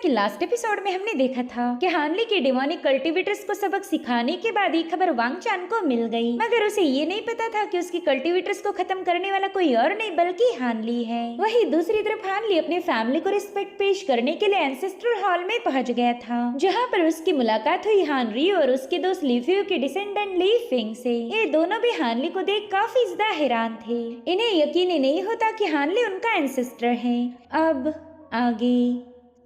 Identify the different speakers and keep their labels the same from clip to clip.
Speaker 1: कि last episode में हमने देखा था कि हानली के डेमोनिक कल्टीवेटर्स को सबक सिखाने के बाद ये खबर वांग चान को मिल गई, मगर उसे ये नहीं पता था कि उसकी कल्टीवेटर्स को खत्म करने वाला कोई और नहीं बल्कि हानली है। वही दूसरी तरफ हानली अपने फैमिली को रिस्पेक्ट पेश करने के लिए एंसेस्ट्रल हॉल में पहुंच गया था, जहाँ पर उसकी मुलाकात हुई हानरी और उसके दोस्त लीफ्यू के डिसेंडेंट ली फिंग से। ये दोनों भी हानली को देख काफी ज्यादा हैरान थे। इन्हें यकीन ही नहीं होता कि हानली उनका एंसेस्टर है। अब आगे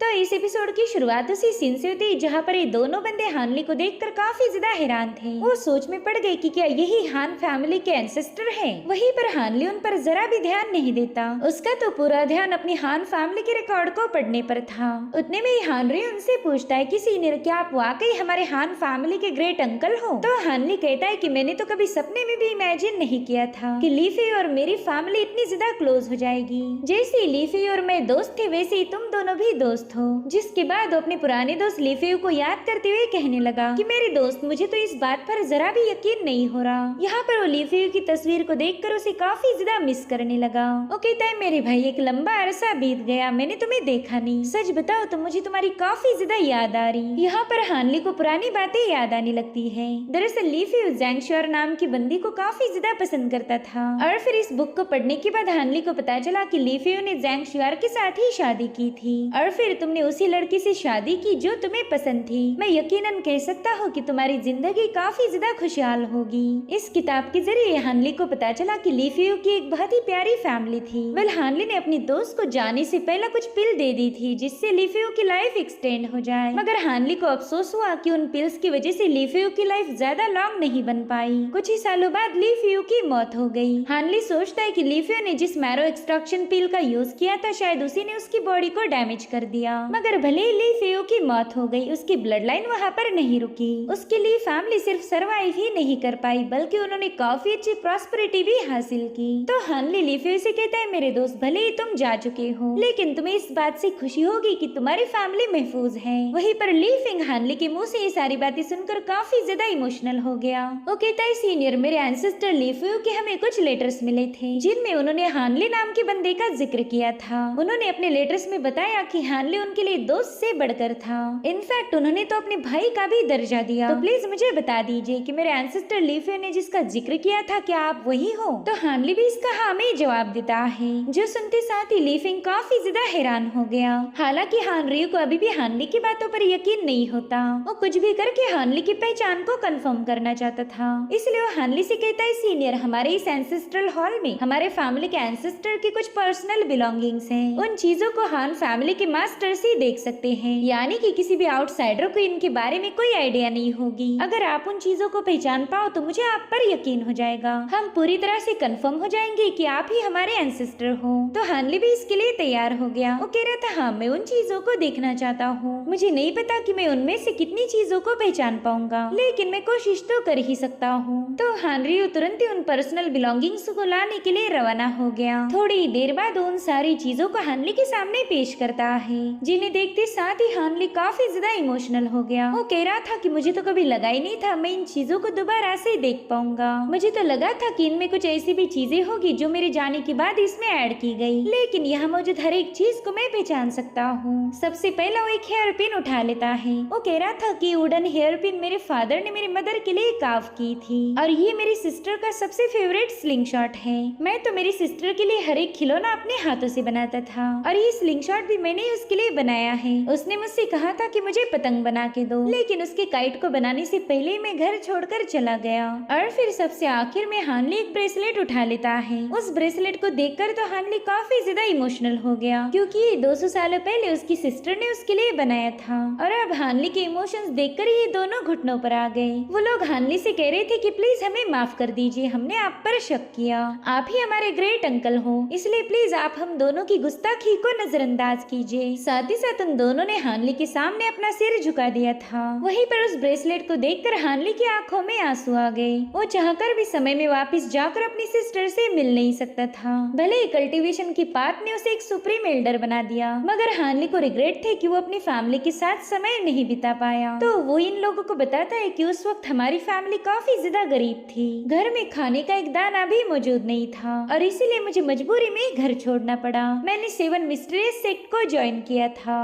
Speaker 1: तो इस एपिसोड की शुरुआत उसी सीन से होती जहाँ पर ये दोनों बंदे हानली को देखकर काफी ज्यादा हैरान थे। वो सोच में पड़ गए कि क्या यही हान फैमिली के एंसेस्टर हैं। वहीं पर हानली उन पर जरा भी ध्यान नहीं देता, उसका तो पूरा ध्यान अपनी हान फैमिली के रिकॉर्ड को पढ़ने पर था। उतने में ही हानरी उनसे पूछता है कि सीनियर, क्या आप वाकई हमारे हान फैमिली के ग्रेट अंकल हो? तो हानली कहता है कि मैंने तो कभी सपने में भी इमेजिन नहीं किया था कि लीफी और मेरी फैमिली इतनी ज्यादा क्लोज हो जाएगी। जैसे लीफी और मैं दोस्त थे वैसे ही तुम दोनों भी दोस्त हो। जिसके बाद अपने पुराने दोस्त लीफेयू को याद करते हुए कहने लगा कि मेरे दोस्त, मुझे तो इस बात पर जरा भी यकीन नहीं हो रहा। यहाँ पर वो लीफेयू की तस्वीर को देखकर उसे काफी ज्यादा मिस करने लगा। वो कहता है, मेरे भाई एक लंबा अरसा बीत गया, मैंने तुम्हें देखा नहीं। सच बताओ तो मुझे तुम्हारी काफी ज्यादा याद आ रही। यहाँ पर हानली को पुरानी बातें याद आने लगती है। दरअसल लीफेयू ज़ैंगशुआर नाम की बंदी को काफी ज्यादा पसंद करता था और फिर इस बुक को पढ़ने के बाद हानली को पता चला कि लीफेयू ने ज़ैंगशुआर के साथ ही शादी की थी और फिर तुमने उसी लड़की से शादी की जो तुम्हें पसंद थी। मैं यकीनन कह सकता हूँ कि तुम्हारी जिंदगी काफी ज्यादा खुशहाल होगी। इस किताब के जरिए हानली को पता चला कि लीफेयू की एक बहुत ही प्यारी फैमिली थी। वेल, हानली ने अपनी दोस्त को जाने से पहले कुछ पिल दे दी थी जिससे लीफेयू की लाइफ एक्सटेंड हो जाए, मगर हानली को अफसोस हुआ कि उन पिल्स की वजह से लीफेयू की लाइफ ज्यादा लॉन्ग नहीं बन पाई। कुछ ही सालों बाद लीफेयू की मौत हो गई। हानली सोचता है कि लीफेयू ने जिस मैरो एक्सट्रैक्शन पिल का यूज किया था शायद उसी ने उसकी बॉडी को डैमेज कर दिया, मगर भले ही लीफेयू की मौत हो गई, उसकी ब्लड लाइन वहाँ पर नहीं रुकी। उसके लिए फैमिली सिर्फ सरवाइव ही नहीं कर पाई बल्कि उन्होंने काफी अच्छी प्रॉस्पेरिटी भी हासिल की। तो हानली लीफेयू से कहता है, मेरे दोस्त, भले ही तुम जा चुके हो लेकिन तुम्हें इस बात से खुशी होगी कि तुम्हारी फैमिली महफूज है। वहीं पर ली फिंग हानली के मुंह से ये सारी बातें सुनकर काफी ज्यादा इमोशनल हो गया। वो कहता है, सीनियर, मेरे एंसेस्टर लीफेयू के हमें कुछ लेटर्स मिले थे जिनमें उन्होंने हानली नाम के बंदे का जिक्र किया था। उन्होंने अपने लेटर्स में बताया कि हानली उनके लिए दोस्त से बढ़कर था। इनफैक्ट उन्होंने तो अपने भाई का भी दर्जा दिया। तो प्लीज मुझे बता दीजिए कि मेरे एंसेस्टर लीफेयू ने जिसका जिक्र किया था क्या आप वही हो? तो हानली भी इसका हाँ में जवाब देता है, जो सुनते साथ ही ली फिंग काफी ज्यादा हैरान हो गया। हालांकि हानरी को अभी भी हानली की बातों पर यकीन नहीं होता। वो कुछ भी करके हानली की पहचान को कंफर्म करना चाहता था, इसलिए वो हानली से कहता है, सीनियर, हमारे इस एंसेस्ट्रल हॉल में हमारे फैमिली के एंसेस्टर की कुछ पर्सनल बिलोंगिंग्स हैं। उन चीजों को हान फैमिली के मास्टर से देख सकते हैं, यानी कि किसी भी आउटसाइडर को इनके बारे में कोई आइडिया नहीं होगी। अगर आप उन चीजों को पहचान पाओ तो मुझे आप पर यकीन हो जाएगा। हम पूरी तरह से कंफर्म हो जाएंगे कि आप ही हमारे एंसेस्टर हो। तो हानली भी इसके लिए तैयार हो गया। वो कह रहा था, हाँ, मैं उन चीजों को देखना चाहता हूँ। मुझे नहीं पता कि मैं उनमें से कितनी चीजों को पहचान पाऊंगा, लेकिन मैं कोशिश तो कर ही सकता हूँ। तो हानरी तुरंत ही उन पर्सनल बिलोंगिंग्स को लाने के लिए रवाना हो गया। थोड़ी देर बाद उन सारी चीजों को हानली के सामने पेश करता है, जिन्हें देखते साथ ही हानली काफी ज्यादा इमोशनल हो गया। वो कह रहा था कि मुझे तो कभी लगा ही नहीं था मैं इन चीजों को दोबारा से देख पाऊंगा। मुझे तो लगा था कि इनमें कुछ ऐसी भी चीजें होगी जो मेरे जाने के बाद इसमें ऐड की गई, लेकिन यहाँ मौजूद हर एक चीज को मैं पहचान सकता हूँ। सबसे पहला वो एक हेयर पिन उठा लेता है। वो कह रहा था कि वुडन हेयर पिन मेरे फादर ने मेरी मदर के लिए कार्व की थी और ये मेरी सिस्टर का सबसे फेवरेट स्लिंग शॉट है। मैं तो मेरी सिस्टर के लिए हर एक खिलौना अपने हाथों से बनाता था और ये स्लिंग शॉट भी मैंने उसके लिए बनाया है। उसने मुझसे कहा था कि मुझे पतंग बना के दो, लेकिन उसके काइट को बनाने से पहले मैं घर छोड़कर चला गया। और फिर सबसे आखिर में हानली एक ब्रेसलेट उठा लेता है। उस ब्रेसलेट को देखकर तो हानली काफी ज्यादा इमोशनल हो गया, क्योंकि ये 200 सालों पहले उसकी सिस्टर ने उसके लिए बनाया था। और अब हानली के इमोशंस देखकर ये दोनों घुटनों पर आ गए। वो लोग हानली से कह रहे थे कि प्लीज हमें माफ कर दीजिए, हमने आप पर शक किया। आप ही हमारे ग्रेट अंकल हो, इसलिए प्लीज आप हम दोनों की गुस्ताखी को नजरअंदाज कीजिए। साथ ही साथ उन दोनों ने हानली के सामने अपना सिर झुका दिया था। वहीं पर उस ब्रेसलेट को देखकर हानली की आंखों में आंसू आ गए। वो चाहकर भी समय में वापस जाकर अपनी सिस्टर से मिल नहीं सकता था। भले ही कल्टीवेशन की पाथ ने उसे एक सुप्रीम एल्डर बना दिया, मगर हानली को रिग्रेट थे कि वो अपनी फैमिली के साथ समय नहीं बिता पाया। तो वो इन लोगों को बताता है कि उस वक्त हमारी फैमिली काफी ज्यादा गरीब थी, घर में खाने का एक दाना भी मौजूद नहीं था और इसीलिए मुझे मजबूरी में घर छोड़ना पड़ा। मैंने 7 मिस्टीरियस सेक्ट को ज्वाइन किया था।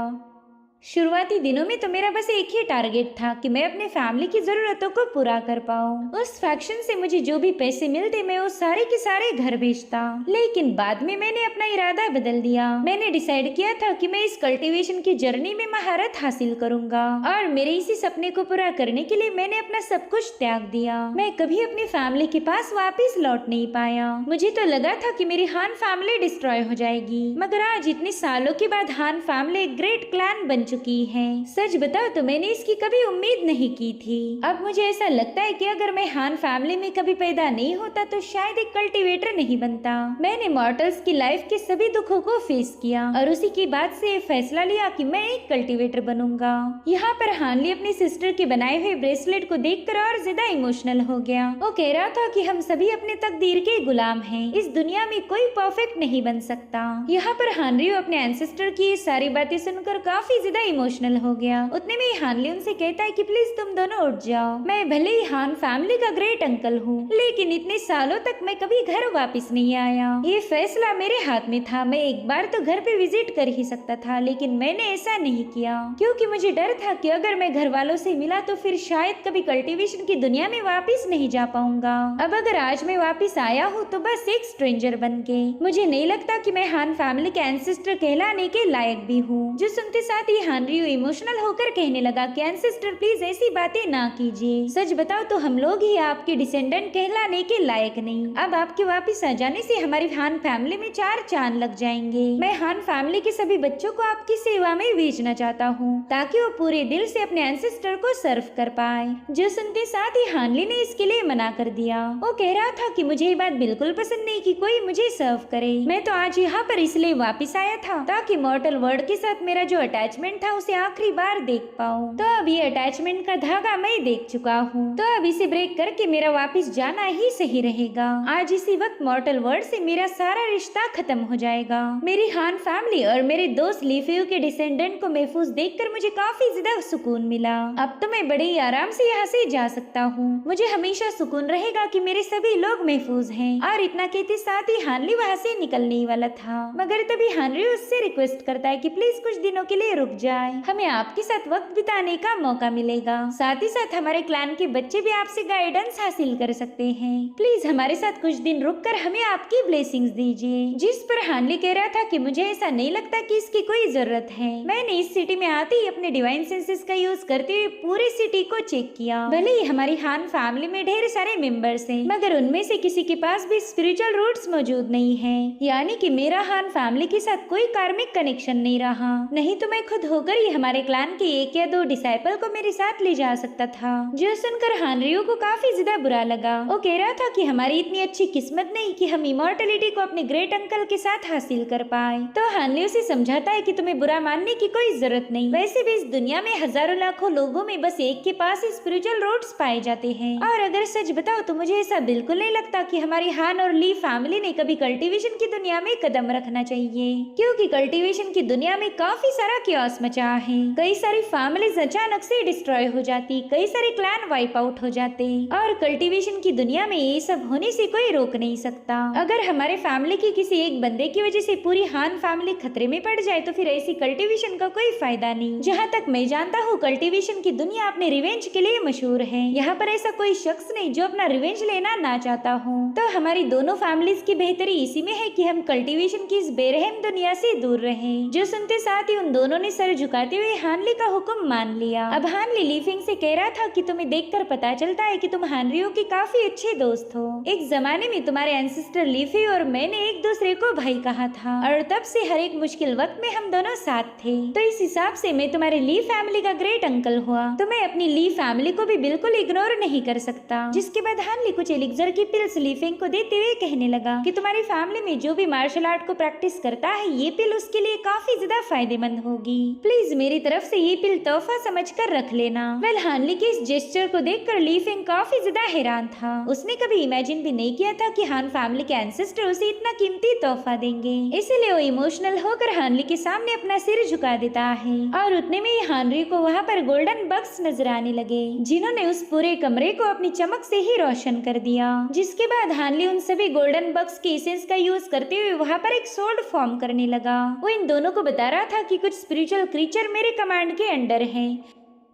Speaker 1: शुरुआती दिनों में तो मेरा बस एक ही टारगेट था कि मैं अपने फैमिली की जरूरतों को पूरा कर पाऊँ। उस फैक्शन से मुझे जो भी पैसे मिलते मैं वो सारे के सारे घर भेजता। लेकिन बाद में मैंने अपना इरादा बदल दिया। मैंने डिसाइड किया था कि मैं इस कल्टीवेशन की जर्नी में महारत हासिल करूंगा और मेरे इसी सपने को पूरा करने के लिए मैंने अपना सब कुछ त्याग दिया। मैं कभी अपनी फैमिली के पास वापस लौट नहीं पाया। मुझे तो लगा था कि मेरी हान फैमिली डिस्ट्रॉय हो जाएगी, मगर आज इतने सालों के बाद हान फैमिली एक ग्रेट क्लैन बन चुकी है। सच बताओ तो मैंने इसकी कभी उम्मीद नहीं की थी। अब मुझे ऐसा लगता है कि अगर मैं हान फैमिली में कभी पैदा नहीं होता तो शायद एक कल्टीवेटर नहीं बनता। मैंने मॉर्टल्स की लाइफ के सभी दुखों को फेस किया और उसी की बात से ये फैसला लिया कि मैं एक कल्टीवेटर बनूंगा। यहाँ पर हानली अपनी सिस्टर के बनाए हुए ब्रेसलेट को देखकर और ज्यादा इमोशनल हो गया। वो कह रहा था कि हम सभी अपने तकदीर के गुलाम हैं। इस दुनिया में कोई परफेक्ट नहीं बन सकता। यहाँ पर हानरी अपने एंसेस्टर की ये सारी बातें सुनकर काफी ज्यादा इमोशनल हो गया। उतने में हानली उनसे कहता है कि प्लीज तुम दोनों उठ जाओ। मैं भले ही हान फैमिली का ग्रेट अंकल हूँ, लेकिन इतने सालों तक मैं कभी घर वापस नहीं आया। ये फैसला मेरे हाथ में था। मैं एक बार तो घर पे विजिट कर ही सकता था, लेकिन मैंने ऐसा नहीं किया क्योंकि मुझे डर था कि अगर मैं घर वालों से मिला तो फिर शायद कभी कल्टीवेशन की दुनिया में वापस नहीं जा पाऊंगा। अब अगर आज मैं वापस आया हूँ तो बस एक स्ट्रेंजर बन के। मुझे नहीं लगता कि मैं हान फैमिली के एंसेस्टर कहलाने के लायक भी हूँ। जो सुनते साथ ही हानरी इमोशनल होकर कहने लगा कि एंसेस्टर प्लीज ऐसी बातें ना कीजिए। सच बताओ तो हम लोग ही आपके डिसेंडेंट कहलाने के लायक नहीं। अब आपके वापस आ जाने से हमारी हान फैमिली में 4 चांद लग जाएंगे। मैं हान फैमिली के सभी बच्चों को आपकी सेवा में भेजना चाहता हूँ ताकि वो पूरे दिल से अपने एंसेस्टर को सर्व कर पाए। जो सुनते साथ ही हानली ने इसके लिए मना कर दिया। वो कह रहा था कि मुझे ये बात बिल्कुल पसंद नहीं कि कोई मुझे सर्व करे। मैं तो आज यहाँ पर इसलिए वापस आया था ताकि मॉर्टल वर्ल्ड के साथ मेरा जो अटैचमेंट था उसे आखिरी बार देख पाऊँ। तो अब ये अटैचमेंट का धागा मैं देख चुका हूँ, तो अब इसे ब्रेक करके मेरा वापस जाना ही सही रहेगा। आज इसी वक्त मॉर्टल वर्ल्ड से मेरा सारा रिश्ता खत्म हो जाएगा। मेरी हान फैमिली और मेरे दोस्त लीफियो के डिसेंडेंट को महफूज देखकर मुझे काफी ज्यादा सुकून मिला। अब तो मैं बड़े ही आराम से यहाँ से जा सकता हूँ। मुझे हमेशा सुकून रहेगा कि मेरे सभी लोग महफूज हैं। और इतना कहते साथ ही हानली वहाँ से निकलने वाला था, मगर तभी हानरी उससे रिक्वेस्ट करता है कि प्लीज कुछ दिनों के लिए रुक जाए, हमें आपके साथ वक्त बिताने का मौका मिलेगा। साथ ही साथ हमारे क्लैन के बच्चे भी आपसे गाइडेंस हासिल कर सकते हैं। प्लीज हमारे साथ कुछ दिन रुककर हमें आपकी ब्लेसिंग्स दीजिए। जिस पर हानली कह रहा था कि मुझे ऐसा नहीं लगता कि इसकी कोई जरूरत है। मैंने इस सिटी में आते ही अपने डिवाइन सेंसेस का यूज करते हुए पूरी सिटी को चेक किया। भले ही हमारी हान फैमिली में ढेर सारे मेंबर्स हैं, मगर उनमें से किसी के पास भी स्पिरिचुअल रूट्स मौजूद नहीं है। यानी कि मेरा हान फैमिली के साथ कोई कार्मिक कनेक्शन नहीं रहा। नहीं तो मैं खुद होकर ही हमारे क्लैन के 1 या 2 डिसाइपल को मेरे साथ ले जा सकता था। जो सुनकर हानरियो को काफी ज्यादा बुरा लगा। वो कह रहा था कि हमारी इतनी अच्छी किस्मत नहीं कि हम इमॉर्टलिटी को अपने ग्रेट अंकल के साथ हासिल कर पाए। तो हानरियो से समझाता है कि तुम्हें बुरा मानने की कोई जरूरत नहीं। वैसे भी इस दुनिया में हजारों लाखों लोगों में बस एक के पास स्पिरिचुअल रूट्स पाए जाते हैं। और अगर सच बताओ तो मुझे ऐसा बिल्कुल नहीं लगता कि हमारी हान और ली फैमिली ने कभी कल्टीवेशन की दुनिया में कदम रखना चाहिए, क्योंकि कल्टीवेशन की दुनिया में काफी सारा कियोस मचा है। कई सारी फैमिलीज अचानक से डिस्ट्रॉय हो जाती, कई सारे क्लैन वाइप आउट हो जाते, और कल्टीवेशन की दुनिया में ये सब होने से कोई रोक नहीं सकता। अगर हमारे फैमिली की किसी एक बंदे की वजह से पूरी हान फैमिली खतरे में पड़ जाए तो फिर ऐसी कल्टीवेशन का कोई फायदा नहीं। जहाँ तक मैं जानता हूँ कल्टीवेशन की दुनिया अपने रिवेंज के लिए मशहूर है। यहाँ पर ऐसा कोई शख्स नहीं जो अपना रिवेंज लेना ना चाहता हो। तो हमारी दोनों फैमिलीज की बेहतरी इसी में है कि हम कल्टीवेशन की इस बेरहम दुनिया से दूर रहें। जो सुनते साथ ही उन दोनों ने सर झुकाते हुए हानली का हुक्म मान लिया। अब हानली लीफिंग से कह रहा था कि तुम्हें देखकर पता चलता है कि तुम हानरियो के काफी अच्छे दोस्त हो। एक जमाने में तुम्हारे एंसेस्टर लीफी और मैंने एक दूसरे को भाई कहा था, और तब से हर एक मुश्किल वक्त में हम दोनों साथ थे। तो इस हिसाब से मैं तुम्हारे ली फैमिली का ग्रेट अंकल हुआ, तो मैं अपनी ली फैमिली को भी बिल्कुल इग्नोर नहीं कर सकता। जिसके बाद हानली कुछ एलिक्सर की पिल्स लीफिंग को देते हुए कहने लगा कि तुम्हारी फैमिली में जो भी मार्शल आर्ट को प्रैक्टिस करता है ये पिल उसके लिए काफी ज्यादा फायदेमंद होगी। प्लीज मेरी तरफ से ये पिल तोहफा समझकर रख लेना। वेल हानली के इस जेस्चर को देखकर लीफिंग काफी ज्यादा हैरान था। उसने कभी इमेजिन भी नहीं किया था कि हान फैमिली के एंसेस्टर उसे इतना कीमती तोहफा देंगे। इसीलिए वो इमोशनल होकर हानली के सामने अपना सिर झुका देता है, और उतने में ही हानरी को वहाँ पर गोल्डन बग्स नजर आने लगे, जिन्होंने उस पूरे कमरे को अपनी चमक से ही रोशन कर दिया। जिसके बाद हानली उन सभी गोल्डन बग्स के एसेंस का यूज करते हुए वहाँ पर एक सोल्ड फॉर्म करने लगा। वो इन दोनों को बता रहा था कि कुछ स्पिरिचुअल क्रीचर मेरे कमांड के अंडर हैं,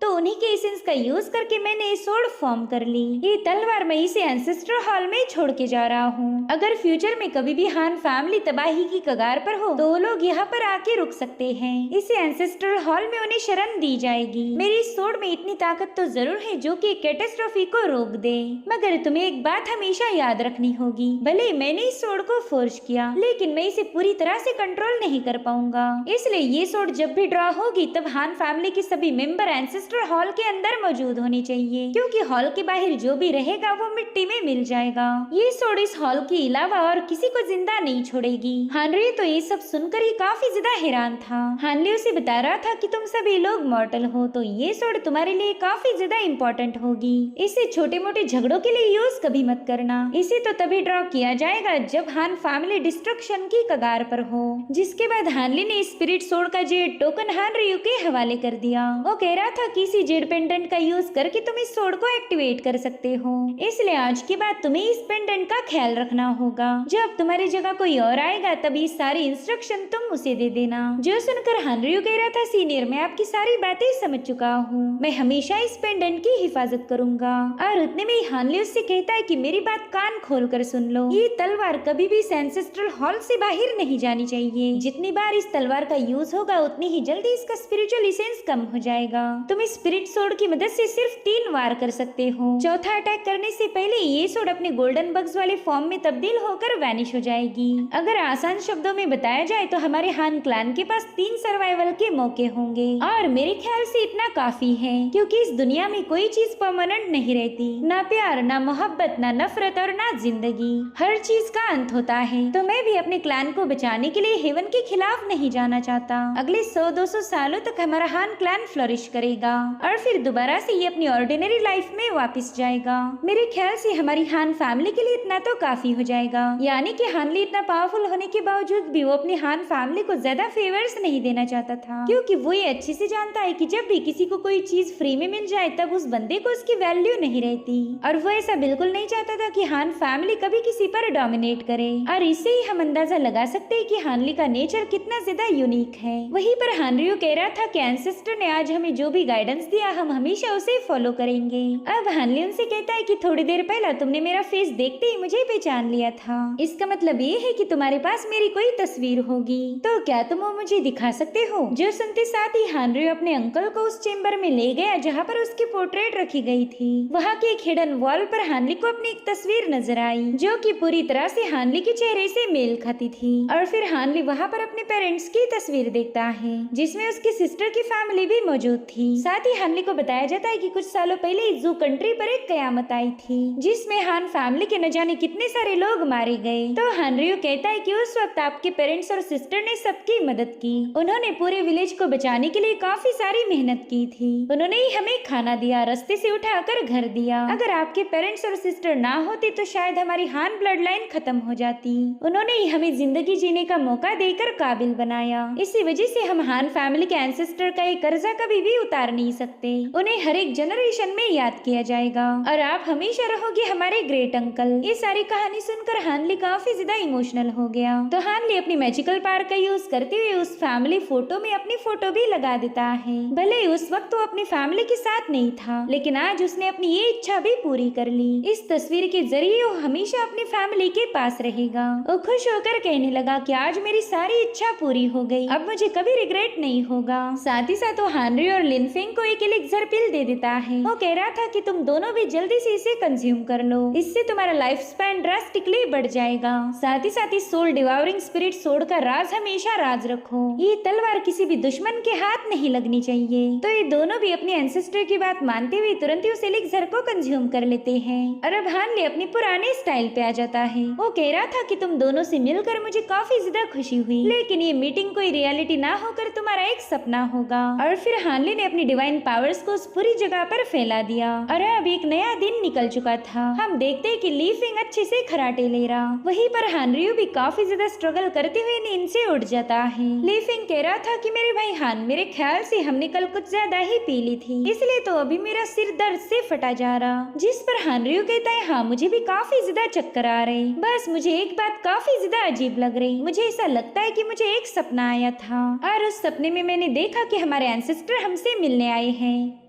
Speaker 1: तो उन्हीं के एसेंस का यूज करके मैंने ये सोर्ड फॉर्म कर ली। ये तलवार मैं इसे एंसेस्टर हॉल में छोड़ के जा रहा हूँ। अगर फ्यूचर में कभी भी हान फैमिली तबाही की कगार पर हो तो वो लोग यहाँ पर आके रुक सकते हैं। इसे एंसेस्टर हॉल में उन्हें शरण दी जाएगी। मेरी सोर्ड में इतनी ताकत तो जरूर है जो कि कैटास्ट्रोफी को रोक दे। मगर तुम्हें एक बात हमेशा याद रखनी होगी, भले मैंने इस सोर्ड को फोर्स किया लेकिन मैं इसे पूरी तरह से कंट्रोल नहीं कर पाऊंगा। इसलिए ये सोर्ड जब भी ड्रॉ होगी तब हान फैमिली के सभी मेंबर एंसेस्टर हॉल के अंदर मौजूद होनी चाहिए, क्योंकि हॉल के बाहर जो भी रहेगा वो मिट्टी में मिल जाएगा। ये सोर्ड इस हॉल के अलावा और किसी को जिंदा नहीं छोड़ेगी। हानरी तो ये सब सुनकर ही काफी ज्यादा हैरान था। हानली उसे बता रहा था कि तुम सभी लोग मॉर्टल हो तो ये सोर्ड तुम्हारे लिए काफी ज्यादा इम्पोर्टेंट होगी। इसे छोटे मोटे झगड़ों के लिए यूज कभी मत करना। इसे तो तभी ड्रॉ किया जाएगा जब हान फैमिली डिस्ट्रक्शन की कगार पर हो। जिसके बाद हानली ने स्पिरिट सोर्ड का जेड टोकन हानरी के हवाले कर दिया। वो कह रहा था किसी जेड पेंडेंट का यूज करके तुम इस सोर्ड को एक्टिवेट कर सकते हो, इसलिए आज के बाद तुम्हें इस पेंडेंट का ख्याल रखना होगा। जब तुम्हारी जगह कोई और आएगा तभी सारी इंस्ट्रक्शन तुम उसे दे देना। जो सुनकर हानरियो कह रहा था सीनियर मैं आपकी सारी बातें समझ चुका हूँ, मैं हमेशा इस पेंडेंट की हिफाजत करूंगा। और उतने में हानली उससे कहता है कि मेरी बात कान खोल कर सुन लो, ये तलवार कभी भी एंसेस्ट्रल हॉल से बाहर नहीं जानी चाहिए। जितनी बार इस तलवार का यूज होगा उतनी ही जल्दी इसका स्पिरिचुअल इसेंस कम हो जाएगा। तुम इस स्पिरिट सोर्ड की मदद से सिर्फ 3 वार कर सकते हो। चौथा अटैक करने से पहले ये सोर्ड अपने गोल्डन बग्स वाले फॉर्म में तब्दील होकर वैनिश हो जाएगी। अगर आसान शब्दों में बताया जाए तो हमारे हान क्लैन के पास 3 सर्वाइवल के मौके होंगे, और मेरे ख्याल से इतना काफी है, क्योंकि इस दुनिया में कोई चीज परमानेंट नहीं रहती, ना प्यार, ना मोहब्बत, ना नफरत और ना जिंदगी। हर चीज का अंत होता है। तो मैं भी अपने क्लैन को बचाने के लिए हेवन के खिलाफ नहीं जाना चाहता। अगले 100-200 सालों तक हमारा हान क्लैन फ्लरिश करेगा और फिर दोबारा से ये अपनी ऑर्डिनरी लाइफ में वापस जाएगा। मेरे ख्याल से हमारी हान फैमिली के लिए इतना तो काफी हो जाएगा। यानी कि हानली इतना पावरफुल होने के बावजूद भी वो अपनी हान फैमिली को ज्यादा फेवर्स नहीं देना चाहता था, क्योंकि वो ये अच्छे से जानता है कि जब भी किसी को कोई चीज फ्री में मिल जाए तब उस बंदे को उसकी वैल्यू नहीं रहती। और वो ऐसा बिल्कुल नहीं चाहता था कि हान फैमिली कभी किसी पर डोमिनेट करे। और इससे ही हम अंदाजा लगा सकते हैं कि हानली का नेचर कितना ज्यादा यूनिक है। वहीं पर हानरियो कह रहा था कि एंसेस्टर ने आज हमें जो भी गाइडेंस दिया हम हमेशा उसे फॉलो करेंगे। अब हानली उनसे कहता है कि थोड़ी देर पहले तुमने मेरा फेस देखते ही मुझे पहचान लिया था, इसका मतलब ये है कि तुम्हारे पास मेरी कोई तस्वीर होगी, तो क्या तुम वो मुझे दिखा सकते हो? जो सुनते साथ ही हानरी अपने अंकल को उस चेम्बर में ले गया जहाँ पर उसकी पोर्ट्रेट रखी गई थी। वहाँ के एक हिडन वॉल पर हानली को अपनी एक तस्वीर नजर आई जो कि पूरी तरह से हानली के चेहरे से मेल खाती थी। और फिर हानली वहाँ पर अपने पेरेंट्स की तस्वीर देखता है जिसमें उसकी सिस्टर की फैमिली भी मौजूद थी। साथ ही हानली को बताया जाता है कि कुछ सालों पहले जू कंट्री पर एक कयामत आई थी जिसमें हान फैमिली के न जाने कितने सारे लोग मारे गए। तो हानरियो कहता है कि उस वक्त आपके पेरेंट्स और सिस्टर ने सबकी मदद की। उन्होंने पूरे विलेज को बचाने के लिए काफी सारी मेहनत की थी। उन्होंने ही हमें खाना दिया, रास्ते से उठाकर घर दिया। अगर आपके पेरेंट्स और सिस्टर ना होते तो शायद हमारी हान ब्लड लाइन खत्म हो जाती। उन्होंने ही हमें जिंदगी जीने का मौका देकर काबिल बनाया। इसी वजह से हम हान फैमिली के एंसेस्टर का एक कर्जा कभी भी उतार नहीं सकते। उन्हें हर एक जनरेशन में याद किया जाएगा और आप हमेशा रहोगे हमारे ग्रेट अंकल। ये सारी कहानी सुनकर हानली काफी ज्यादा इमोशनल हो गया। तो हानली अपनी मैजिकल पावर का यूज करते हुए उस फैमिली फोटो में अपनी फोटो भी लगा देता है। भले ही उस वक्त वो अपनी फैमिली के साथ नहीं था, लेकिन आज उसने अपनी ये इच्छा भी पूरी कर ली। इस तस्वीर के जरिए वो हमेशा अपनी फैमिली के पास रहेगा। वो खुश होकर कहने लगा कि आज मेरी सारी इच्छा पूरी हो गई, अब मुझे कभी रिग्रेट नहीं होगा। साथ ही साथ वो हानरी और लिनफेंग को एक एलिक्सर पिल दे देता है। वो कह रहा था कि तुम दोनों भी जल्दी से इसे कंज्यूम कर लो, इससे तुम्हारा लाइफ स्पैन ड्रास्टिकली बढ़ जाएगा। साथ ही सोल डिवावरिंग स्पिरिट सोर्ड का राज हमेशा राज रखो। ये तलवार किसी भी दुश्मन के हाथ नहीं लगनी चाहिए। तो ये दोनों भी अपने एंसेस्टर की बात मानते हुए तुरंत ही उस एलिक्सर को कंज्यूम कर लेते हैं। और अब हानली अपनी पुराने स्टाइल पे आ जाता है। वो कह रहा था कि तुम दोनों से मिलकर मुझे काफी ज्यादा खुशी हुई, लेकिन ये मीटिंग कोई रियलिटी ना होकर तुम्हारा एक सपना होगा। और फिर हानली ने अपनी डिवाइन पावर्स को उस पूरी जगह पर फैला दिया। और अब एक नया दिन निकल चुका था। हम देखते हैं कि ली फिंग अच्छे से खराटे ले रहा। वहीं पर हान रियो भी काफी ज्यादा स्ट्रगल करते हुए नींद से उठ जाता है। ली फिंग कह रहा था कि मेरे भाई हान, मेरे ख्याल से हमने कल कुछ ज्यादा ही पी ली थी, इसलिए तो अभी मेरा सिर दर्द से फटा जा रहा। जिस पर हान रियो कहता है, हाँ मुझे भी काफी ज्यादा चक्कर आ रहे, बस मुझे एक बात काफी ज्यादा अजीब लग रही। मुझे ऐसा लगता है कि मुझे एक सपना आया था और उस सपने में मैंने देखा कि हमारे एंसेस्टर हमसे मिलने आए हैं।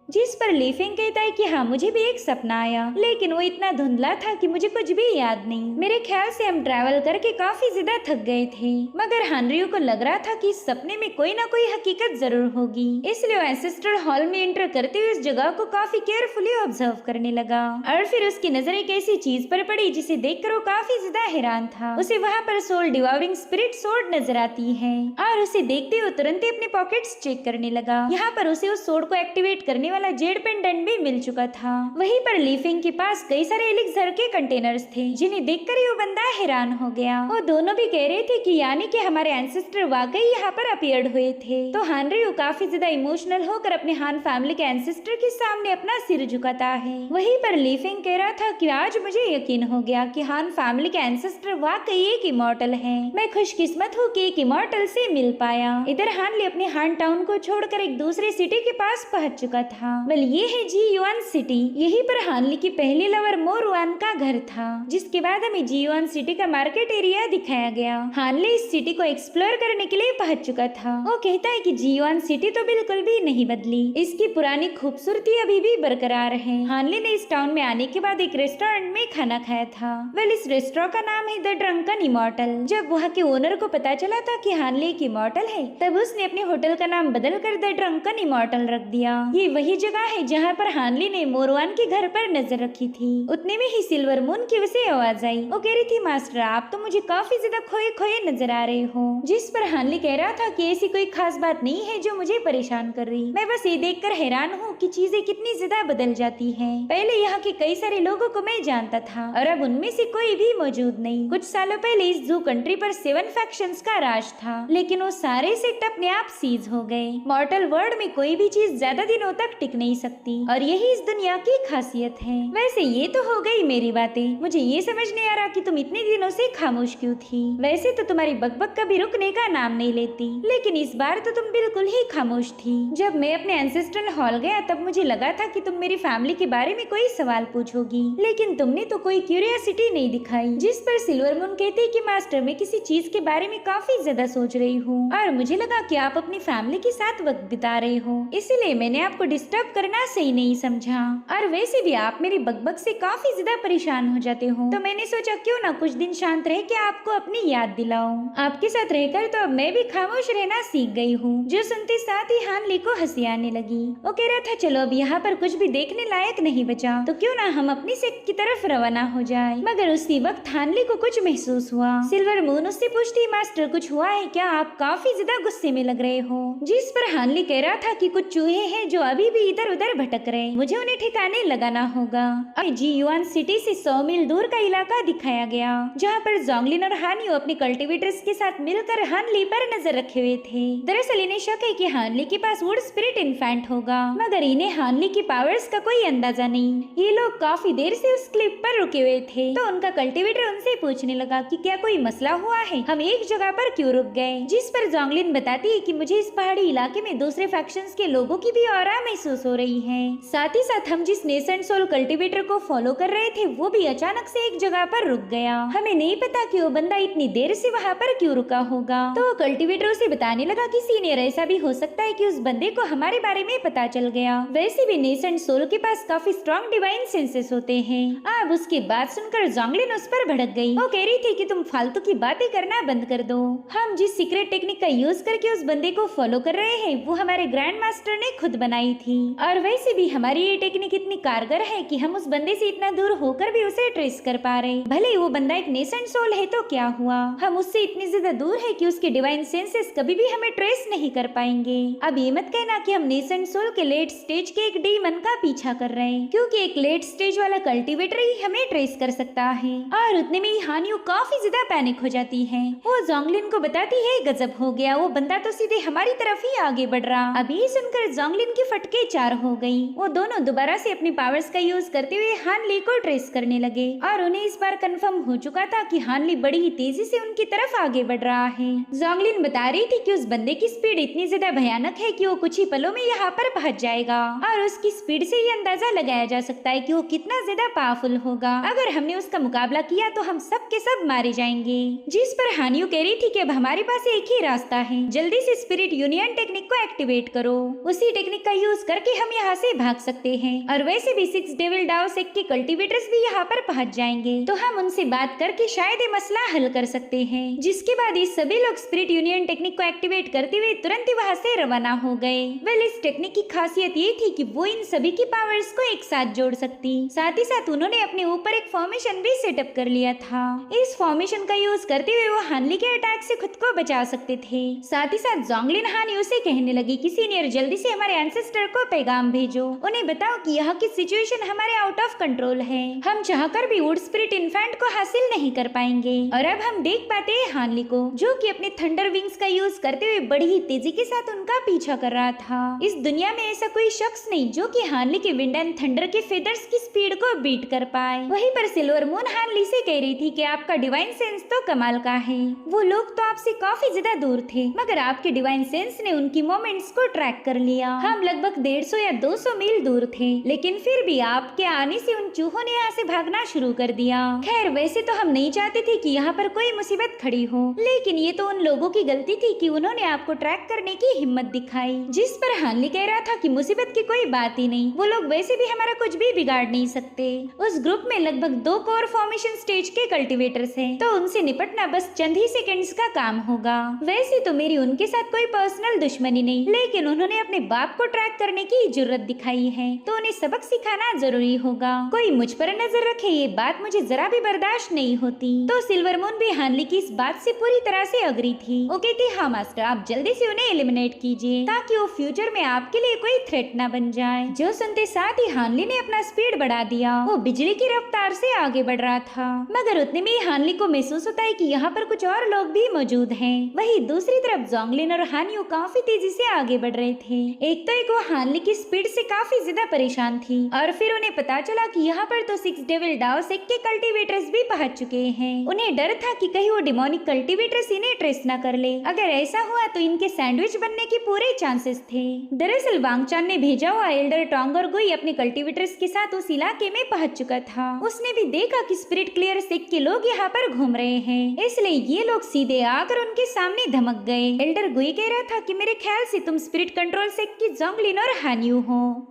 Speaker 1: जिस पर ली फिंग कहता है कि हाँ मुझे भी एक सपना आया, लेकिन वो इतना धुंधला था कि मुझे कुछ भी याद नहीं। मेरे ख्याल से हम ट्रैवल करके काफी ज्यादा थक गए थे। मगर हान रियो को लग रहा था कि इस सपने में कोई ना कोई हकीकत जरूर होगी, इसलिए वो एंसेस्टर हॉल में एंटर करते हुए इस जगह को काफी केयरफुली ऑब्जर्व करने लगा। और फिर उसकी नजर एक ऐसी चीज पर पड़ी जिसे देखकर वो काफी ज्यादा हैरान था। उसे वहाँ पर सोल डिवावरिंग स्पिरिट सोर्ड नजर आती है और उसे देखते हुए तुरंत ही अपने पॉकेट्स चेक करने लगा। यहाँ पर उसे उस सोर्ड को एक्टिवेट करने वाला जेड पेंडेंट भी मिल चुका था। वहीं पर ली फिंग के पास कई सारे एलिक्सर के कंटेनर्स थे, जिन्हें देखकर ही वो बंदा हैरान हो गया। वो दोनों भी कह रहे थे कि यानी कि हमारे एंसेस्टर वाकई यहाँ पर अपीयर्ड हुए थे। तो हान रियो काफी ज्यादा इमोशनल होकर अपने हान फैमिली के एंसेस्टर के सामने अपना सिर झुकाता है। वहीं पर ली फिंग कह रहा था कि आज मुझे यकीन हो गया कि हान फैमिली के एंसेस्टर वाकई एक इमॉर्टल है। मैं खुशकिस्मत हूँ कि एक इमॉर्टल से मिल पाया। इधर हान ली अपने हान टाउन को छोड़कर एक दूसरे सिटी के पास पहुंच चुका था। ये है जी युआन सिटी। यहीं पर हान ली की पहली लवर मो रुआन का घर था। जिसके बाद हमें जी युआन सिटी का मार्केट एरिया दिखाया गया। हान ली इस सिटी को एक्सप्लोर करने के लिए पहुंच चुका था। वो कहता है कि जी युआन सिटी तो बिल्कुल भी नहीं बदली, इसकी पुरानी खूबसूरती अभी भी बरकरार है। हान ली ने इस टाउन में आने के बाद एक रेस्टोरेंट में खाना खाया था। वेल, इस रेस्टोरेंट का नाम है द ड्रंकन इमॉर्टल। जब वहाँ के ओनर को पता चला था कि हान ली एक इमॉर्टल है, तब उसने अपने होटल का नाम बदल कर द ड्रंकन इमॉर्टल रख दिया। ये वही जगह है जहाँ पर हान ली ने मोरवान के घर पर नजर रखी थी। उतने में ही सिल्वर मून की उसे आवाज आई। वो कह रही थी, मास्टर आप तो मुझे काफी ज्यादा खोए खोए नजर आ रहे हो। जिस पर हान ली कह रहा था कि ऐसी कोई खास बात नहीं है जो मुझे परेशान कर रही, मैं बस ये देखकर हैरान हूँ कि चीजें कितनी ज्यादा बदल जाती हैं। पहले यहाँ के कई सारे लोगों को मैं जानता था और अब उनमें से कोई भी मौजूद नहीं। कुछ सालों पहले इस जू कंट्री पर 7 फैक्शंस का राज था, लेकिन वो सारे सेट अपने आप सीज हो गए। मॉर्टल वर्ल्ड में कोई भी चीज ज्यादा दिनों तक टिक नहीं सकती और यही इस दुनिया की खासियत है। वैसे ये तो हो गई मेरी बातें, मुझे ये समझ नहीं आ रहा कि तुम इतने दिनों से खामोश क्यों थी। वैसे तो तुम्हारी बकबक कभी रुकने का नाम नहीं लेती, लेकिन इस बार तो तुम बिल्कुल ही खामोश थी। जब मैं अपने एंसेस्ट्रल हॉल गया तब मुझे लगा था कि तुम मेरी फैमिली के बारे में कोई सवाल पूछोगी, लेकिन तुमने तो कोई क्यूरियोसिटी नहीं दिखाई। जिस पर सिल्वर मून कहती कि मास्टर मैं किसी चीज के बारे में काफी ज्यादा सोच रही हूँ और मुझे लगा कि आप अपनी फैमिली के साथ वक्त बिता रहे हो, इसलिए मैंने आपको डिस्टर्ब करना सही नहीं समझा। और वैसे भी आप मेरी बकबक से काफी ज्यादा परेशान हो जाते हो, तो मैंने सोचा क्यों ना कुछ दिन शांत रह के आपको अपनी याद दिलाऊं। आपके साथ रहकर तो अब मैं भी खामोश रहना सीख गई हूँ। जो सुनते साथ ही हान ली को हंसी आने लगी। वो कह रहा था, चलो अब यहाँ पर कुछ भी देखने लायक नहीं बचा, तो क्यों ना हम अपनी सेक्ट की तरफ रवाना हो जाए। मगर उसी वक्त हान ली को कुछ महसूस हुआ। सिल्वर मून उससे पूछती, मास्टर कुछ हुआ है क्या? आप काफी ज्यादा गुस्से में लग रहे हो। जिस पर हान ली कह रहा था कि कुछ चूहे हैं जो अभी भी इधर उधर भटक रहे, मुझे उन्हें ठिकाने लगाना होगा। जी युआन सिटी से 100 मील दूर का इलाका दिखाया गया, जहाँ पर जोंगलिन और हानियो अपने कल्टीवेटर्स के साथ मिलकर हान ली पर नजर रखे हुए थे। दरअसल इन्हें शक है कि हान ली के पास वुड स्पिरिट इन्फेंट होगा, मगर इन्हें हान ली की पावर्स का कोई अंदाजा नहीं। ये लोग काफी देर से उस क्लिफ पर रुके हुए थे, तो उनका कल्टीवेटर उनसे पूछने लगा कि क्या कोई मसला हुआ है, हम एक जगह पर क्यों रुक गए। जिस पर जोंगलिन बताती है कि मुझे इस पहाड़ी इलाके में दूसरे फैक्शंस के लोगों की भी ऑरा महसूस हो रही है। साथ ही साथ हम जिस नेसेंट सोल कल्टीवेटर को फॉलो कर रहे थे वो भी अचानक से एक जगह पर रुक गया। हमें नहीं पता कि वो बंदा इतनी देर से वहाँ पर क्यों रुका होगा। तो कल्टीवेटर उसे बताने लगा कि सीनियर ऐसा भी हो सकता है कि उस बंदे को हमारे बारे में पता चल गया। वैसे भी नेसेंट सोल के पास काफी स्ट्रॉन्ग डिवाइन सेंसेस होते हैं। अब उसकी बात सुनकर जोंगलिन उस पर भड़क गई। वो कह रही थी कि तुम फालतू की बातें करना बंद कर दो। हम जिस सीक्रेट टेक्निक का यूज करके उस बंदे को फॉलो कर रहे हैं वो हमारे ग्रैंड मास्टर ने खुद बनाई थी। और वैसे भी हमारी ये टेक्निक इतनी कारगर है कि हम उस बंदे से इतना दूर होकर भी उसे ट्रेस कर पा रहे। भले ही वो बंदा एक नेसेंट सोल है तो क्या हुआ, हम उससे इतनी ज्यादा दूर है कि उसके डिवाइन सेंसेस कभी भी हमें ट्रेस नहीं कर पाएंगे। अब ये मत कहना कि हम नेसेंट सोल के लेट स्टेज के एक डीमन का पीछा कर रहे हैं, क्योंकि एक लेट स्टेज वाला कल्टीवेटर ही हमें ट्रेस कर सकता है। और उतने में ही हानियो काफी ज्यादा पैनिक हो जाती है। वो जोंगलिन को बताती है गजब हो गया, वो बंदा तो सीधे हमारी तरफ ही आगे बढ़ रहा। अब ये सुनकर जोंगलिन की फटके चार हो गई। वो दोनों दोबारा से अपनी पावर्स का यूज करते हुए हानली को ट्रेस करने लगे और उन्हें इस बार कंफर्म हो चुका था कि हानली बड़ी ही तेजी से उनकी तरफ आगे बढ़ रहा है। जोंगलिन बता रही थी कि उस बंदे की स्पीड इतनी ज्यादा भयानक है कि वो कुछ ही पलों में यहाँ पर पहुंच जाएगा और उसकी स्पीड से ये अंदाजा लगाया जा सकता है कि वो कितना ज्यादा पावरफुल होगा। अगर हमने उसका मुकाबला किया तो हम सब के सब मारे जाएंगे। जिस पर हानियो कह रही थी कि अब हमारे पास एक ही रास्ता है, जल्दी से स्पिरिट यूनियन टेक्निक को एक्टिवेट करो। उसी टेक्निक का यूज करके हम यहाँ से भाग सकते हैं और वैसे भी 6 डेविल डाओ सेक के कल्टीवेटर्स भी यहाँ पर पहुँच जाएंगे, तो हम उनसे बात करके शायद ये मसला हल कर सकते हैं। जिसके बाद ये सभी लोग स्पिरिट यूनियन टेक्निक को एक्टिवेट करते हुए तुरंत ही वहाँ से रवाना हो गए। वेल, इस टेक्निक की खासियत ये थी कि वो इन सभी की पावर्स को एक साथ जोड़ सकती। साथ ही साथ उन्होंने अपने ऊपर एक फॉर्मेशन भी सेटअप कर लिया था। इस फॉर्मेशन का यूज करते हुए वो हानली के अटैक से खुद को बचा सकते थे। साथ ही साथ जोंगलिन हानियो से कहने लगी कि सीनियर जल्दी से हमारे एंसेस्टर को पैगाम भेजो, उन्हें बताओ कि यहाँ की सिचुएशन हमारे आउट ऑफ कंट्रोल है, हम चाहकर भी वुड स्पिरिट इन्फेंट को हासिल नहीं कर पाएंगे। और अब हम देख पाते हैं हानली को, जो कि अपने थंडर विंग्स का यूज करते हुए बड़ी ही तेजी के साथ उनका पीछा कर रहा था। इस दुनिया में ऐसा कोई शख्स नहीं जो कि हानली के विंड एंड थंडर के फेदर्स की स्पीड को बीट कर पाए। वहीं पर सिल्वर मून हानली से कह रही थी कि आपका डिवाइन सेंस तो कमाल का है, वो लोग तो आपसे काफी ज्यादा दूर थे मगर आपके डिवाइन सेंस ने उनकी मोमेंट्स को ट्रैक कर लिया। हम लगभग 150 या 200 मील दूर थे, लेकिन फिर भी आपके आने से उन चूहों ने यहाँ से भागना शुरू कर दिया। खैर, वैसे तो हम नहीं चाहते थे कि यहाँ पर कोई मुसीबत खड़ी हो, लेकिन ये तो उन लोगों की गलती थी कि उन्होंने आपको ट्रैक करने की हिम्मत दिखाई। जिस पर हानली कह रहा था कि मुसीबत की कोई बात ही नहीं, वो लोग वैसे भी हमारा कुछ भी बिगाड़ नहीं सकते। उस ग्रुप में लगभग 2 कोर फॉर्मेशन स्टेज के कल्टीवेटर्स हैं, तो उनसे निपटना बस चंद ही सेकंड्स का काम होगा। वैसे तो मेरी उनके साथ कोई पर्सनल दुश्मनी नहीं, लेकिन उन्होंने अपने बाप को ट्रैक करने की जरूरत दिखाई है, तो उन्हें सबक सिखाना जरूरी होगा। कोई मुझ पर नजर रखे, ये बात मुझे जरा भी बर्दाश्त नहीं होती। तो सिल्वर मून भी हानली की इस बात से पूरी तरह से अग्री थी। वो कहती, हाँ मास्टर, आप जल्दी से उन्हें एलिमिनेट कीजिए ताकि वो फ्यूचर में आपके लिए कोई थ्रेट न बन जाए। जो सुनते साथ ही हानली ने अपना स्पीड बढ़ा दिया। वो बिजली की रफ्तार से आगे बढ़ रहा था, मगर उतने में हानली को महसूस होता है कि यहाँ पर कुछ और लोग भी मौजूद हैं। वहीं दूसरी तरफ जोंगलिन और हानियो काफी तेजी से आगे बढ़ रहे थे। एक वो हानली की स्पीड से काफी ज्यादा परेशान थी और फिर उन्हें पता चला कि यहाँ पर तो 6 डेविल डाओ सेक के कल्टीवेटर्स भी पहुंच चुके हैं। उन्हें डर था कि कहीं वो डिमोनिक कल्टीवेटर्स इन्हें ट्रेस न कर ले। अगर ऐसा हुआ तो इनके सैंडविच बनने के पूरे चांसेस थे। दरअसल वांगचान ने भेजा हुआ एल्डर टोंग और गुई अपने कल्टीवेटर्स के साथ उस इलाके में पहुंच चुका था। उसने भी देखा कि स्पिरिट क्लियर सेक के लोग यहाँ पर घूम रहे हैं, इसलिए ये लोग सीधे आकर उनके सामने धमक गए। एल्डर गुई कह रहा था कि मेरे ख्याल से तुम स्पिरिट कंट्रोल सेक की जोंगलिन और हानियो हो।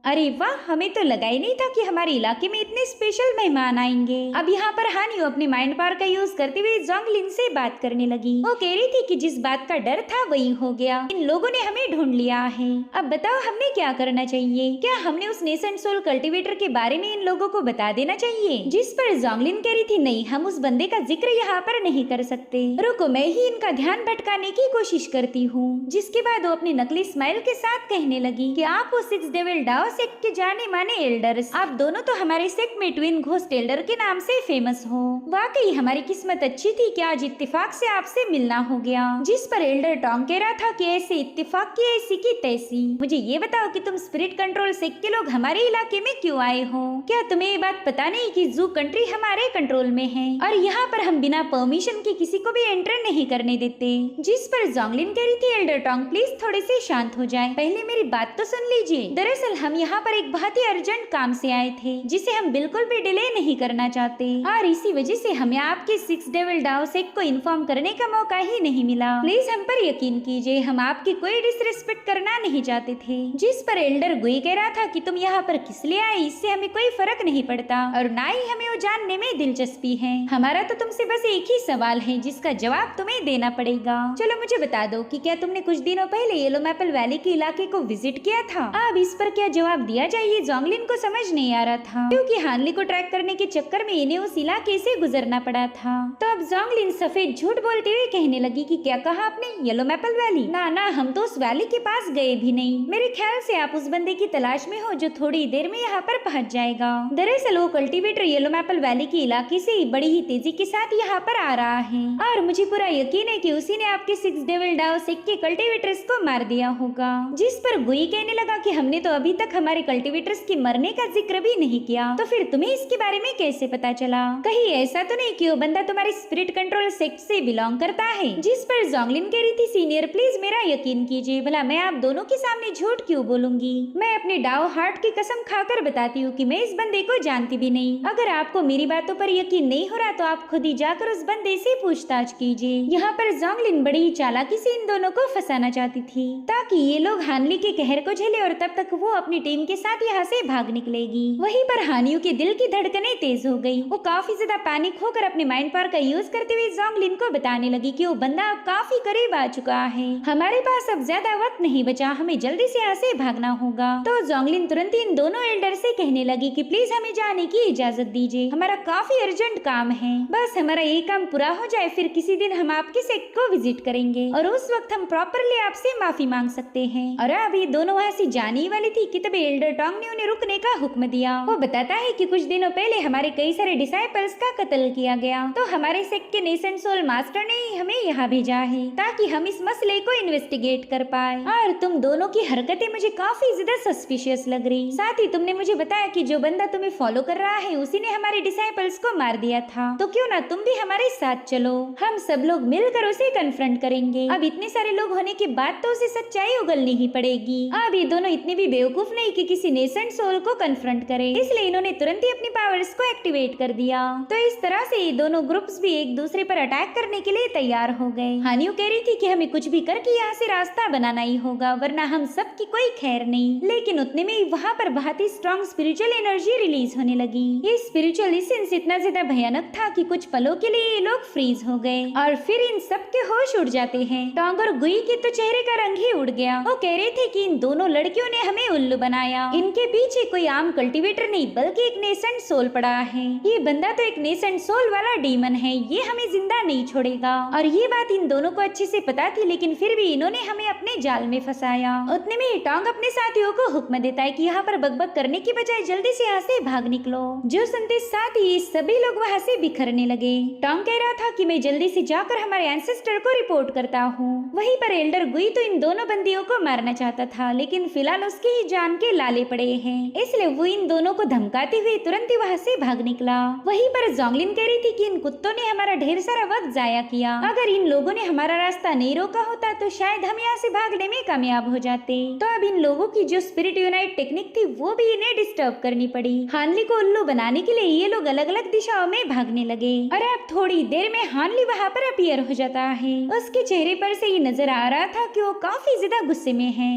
Speaker 1: अरे वाह, हमें तो लगा ही नहीं था कि हमारे इलाके में इतने स्पेशल मेहमान आएंगे। अब यहाँ पर हानियो अपने माइंड पावर का यूज करते हुए जोंगलिन से बात करने लगी। वो कह रही थी कि जिस बात का डर था वही हो गया, इन लोगों ने हमें ढूंढ लिया है। अब बताओ हमने क्या करना चाहिए? क्या हमने उस नेसेंट सोल कल्टीवेटर के बारे में इन लोगों को बता देना चाहिए? जिस पर जोंगलिन कह रही थी, नहीं, हम उस बंदे का जिक्र यहाँ पर नहीं कर सकते। रुको, मैं ही इनका ध्यान भटकाने की कोशिश करती हूँ। जिसके बाद वो अपनी नकली स्माइल के साथ कहने लगी कि आप वो 6 डेविल डाओ सेक के जाने माने एल्डर्स, आप दोनों तो हमारे सेक्ट में ट्विन घोस्ट एल्डर के नाम से फेमस हो। वाकई हमारी किस्मत अच्छी थी कि आज इत्तेफाक से आपसे मिलना हो गया। जिस पर एल्डर टोंग कह रहा था कि ऐसे इत्तेफाक की ऐसी की तैसी। मुझे ये बताओ कि तुम स्पिरिट कंट्रोल सेक्ट के लोग हमारे इलाके में क्यों आए हो? क्या तुम्हें ये बात पता नहीं कि जू कंट्री हमारे कंट्रोल में है और यहाँ पर हम बिना परमिशन के किसी को भी एंटर नहीं करने देते? जिस पर जोंगलिन कह रही थी, एल्डर टोंग प्लीज थोड़े से शांत हो जाए, पहले मेरी बात तो सुन लीजिए। दरअसल हम यहाँ पर एक बहुत ही अर्जेंट काम से आए थे जिसे हम बिल्कुल भी डिले नहीं करना चाहते और इसी वजह से हमें आपके 6 डेविल डाओ सेक को इन्फॉर्म करने का मौका ही नहीं मिला। प्लीज हम पर यकीन कीजिए, हम आपकी कोई डिसरिस्पेक्ट करना नहीं चाहते थे। जिस पर एल्डर गुई कह रहा था कि तुम यहाँ पर किस लिए आए, इससे हमें कोई फर्क नहीं पड़ता और ना ही हमें वो जानने में दिलचस्पी है। हमारा तो तुमसे बस एक ही सवाल है जिसका जवाब तुम्हें देना पड़ेगा। चलो मुझे बता दो कि क्या तुमने कुछ दिनों पहले येलो मैपल वैली के इलाके को विजिट किया था? अब इस पर क्या जवाब दिया जाए ये जोंगलिन को समझ नहीं आ रहा था, क्योंकि हानली को ट्रैक करने के चक्कर में इन्हें उस इलाके से गुजरना पड़ा था। तो अब जोंगलिन सफेद झूठ बोलते हुए कहने लगी कि क्या कहा आपने, येलो मैपल वैली? ना हम तो उस वैली के पास गए भी नहीं। मेरे ख्याल से आप उस बंदे की तलाश में हो जो थोड़ी देर में यहाँ पर पहुँच जाएगा। दरअसल वो कल्टीवेटर येलो मैपल वैली के इलाके से बड़ी ही तेजी के साथ यहाँ पर आ रहा है और मुझे पूरा यकीन है कि उसी ने आपके 6 डेविल डाओ सेक के कल्टीवेटर्स को मार दिया होगा। जिस पर गुई कहने लगा कि हमने तो अभी तक हमारे कल्टीवेटर्स के मरने का जिक्र भी नहीं किया, तो फिर तुम्हें इसके बारे में कैसे पता चला? कहीं ऐसा तो नहीं कि वो बंदा तुम्हारे स्पिरिट कंट्रोल सेक्ट से बिलोंग करता है? जिस पर जोंगलिन कह रही थी, सीनियर प्लीज मेरा यकीन कीजिए, भला मैं आप दोनों के सामने झूठ क्यों बोलूंगी? मैं अपने डाओ हार्ट की कसम खाकर बताती हूँ कि मैं इस बंदे को जानती भी नहीं। अगर आपको मेरी बातों पर यकीन नहीं हो रहा तो आप खुद ही जाकर उस बंदे से पूछताछ कीजिए। यहाँ पर जोंगलिन बड़ी ही चालाकी से इन दोनों को फंसाना चाहती थी ताकि ये लोग हानली के कहर को झेले और तब तक वो अपनी टीम के साथ यहाँ से भाग निकलेगी। वहीं पर हानियों के दिल की धड़कनें तेज हो गई। वो काफी ज्यादा पैनिक होकर अपने माइंड पावर का यूज करते हुए जोंगलिन को बताने लगी कि वो बंदा अब काफी करीब आ चुका है, हमारे पास अब ज्यादा वक्त नहीं बचा, हमें जल्दी से यहाँ से भागना होगा। तो जोंगलिन तुरंत इन दोनों एल्डर से कहने लगी कि प्लीज हमें जाने की इजाजत दीजिए, हमारा काफी अर्जेंट काम है, बस हमारा ये काम पूरा हो जाए फिर किसी दिन हम आपके सेक्ट को विजिट करेंगे और उस वक्त हम प्रॉपरली आपसे माफी मांग सकते हैं। और अभी दोनों वहाँ से जाने वाली थी कि तभी एल्डर टोंग ने उन्हें रुकने का हुक्म दिया। वो बताता है कि कुछ दिनों पहले हमारे कई सारे डिसाइपल्स का कत्ल किया गया, तो हमारे सेक्ट के नेसेंट सोल मास्टर ने हमें यहाँ भेजा है ताकि हम इस मसले को इन्वेस्टिगेट कर पाए। और तुम दोनों की हरकतें मुझे काफी ज्यादा सस्पिशियस लग रही। साथ ही तुमने मुझे बताया कि जो बंदा तुम्हें फॉलो कर रहा है उसी ने हमारे डिसाइपल्स को मार दिया था, तो क्यों ना तुम भी हमारे साथ चलो, हम सब लोग मिलकर उसे कन्फ्रंट करेंगे। अब इतने सारे लोग होने के बाद तो उसे सच्चाई उगलनी ही पड़ेगी। अब ये दोनों इतने भी बेवकूफ नहीं कि किसी नेसेंट सोल को कन्फ्रंट करे, इसलिए इन्होंने तुरंत ही अपनी पावर्स को एक्टिवेट कर दिया। तो इस तरह से ये दोनों ग्रुप्स भी एक दूसरे पर अटैक करने के लिए तैयार हो गए। हानियो कह रही थी कि हमें कुछ भी करके यहाँ से रास्ता बनाना ही होगा वरना हम सब की कोई खैर नहीं। लेकिन उतने में वहाँ पर बहुत ही स्ट्रॉन्ग स्पिरिचुअल एनर्जी रिलीज होने लगी। ये स्पिरिचुअल एसेंस इतना ज्यादा भयानक था कि कुछ पलों के लिए ये लोग फ्रीज हो गए और फिर इन सब के होश उड़ जाते हैं। टोंग और गुई के तो चेहरे का रंग ही उड़ गया। वो कह रहे थे कि इन दोनों लड़कियों ने हमें उल्लू बनाया, इनके पीछे कोई आम कल्टीवेटर नहीं बल्कि एक नेसेंट सोल पड़ा है। ये बंदा तो एक नेसेंट सोल वाला डीमन है, ये हमें जिंदा नहीं छोड़ेगा। और ये बात इन दोनों को अच्छे से पता थी, लेकिन फिर भी इन्होंने हमें अपने जाल में फंसाया। उतने में टोंग अपने साथियों को हुक्म देता है कि यहाँ पर बकबक करने की बजाय जल्दी से यहाँ से भाग निकलो। जो सुनते साथ ही सभी लोग वहाँ से बिखरने लगे। टोंग कह रहा था कि मैं जल्दी से जाकर हमारे एंसेस्टर को रिपोर्ट करता हूँ। वहीं पर एल्डर गुई तो इन दोनों बंदियों को मारना चाहता था, लेकिन फिलहाल उसकी ही जान के लाले पड़े हैं, इसलिए वो इन दोनों को धमकाते हुए तुरंत ही वहाँ से भाग निकला। वहीं पर जोंगलिन कह रही थी कि इन कुत्तों ने हमारा ढेर सारा वक्त जाया किया, अगर इन लोगों ने हमारा रास्ता नहीं रोका होता तो शायद हम यहाँ से भागने में कामयाब हो जाते। तो अब इन लोगों की जो स्पिरिट यूनाइट टेक्निक थी वो भी इन्हें डिस्टर्ब करनी पड़ी। हानली को उल्लू बनाने के लिए ये लोग अलग अलग दिशाओं में भागने लगे और अब थोड़ी देर में हानली वहाँ पर अपीयर हो जाता है। उसके चेहरे पर से ये नजर आ रहा था कि वो काफी ज्यादा गुस्से में है।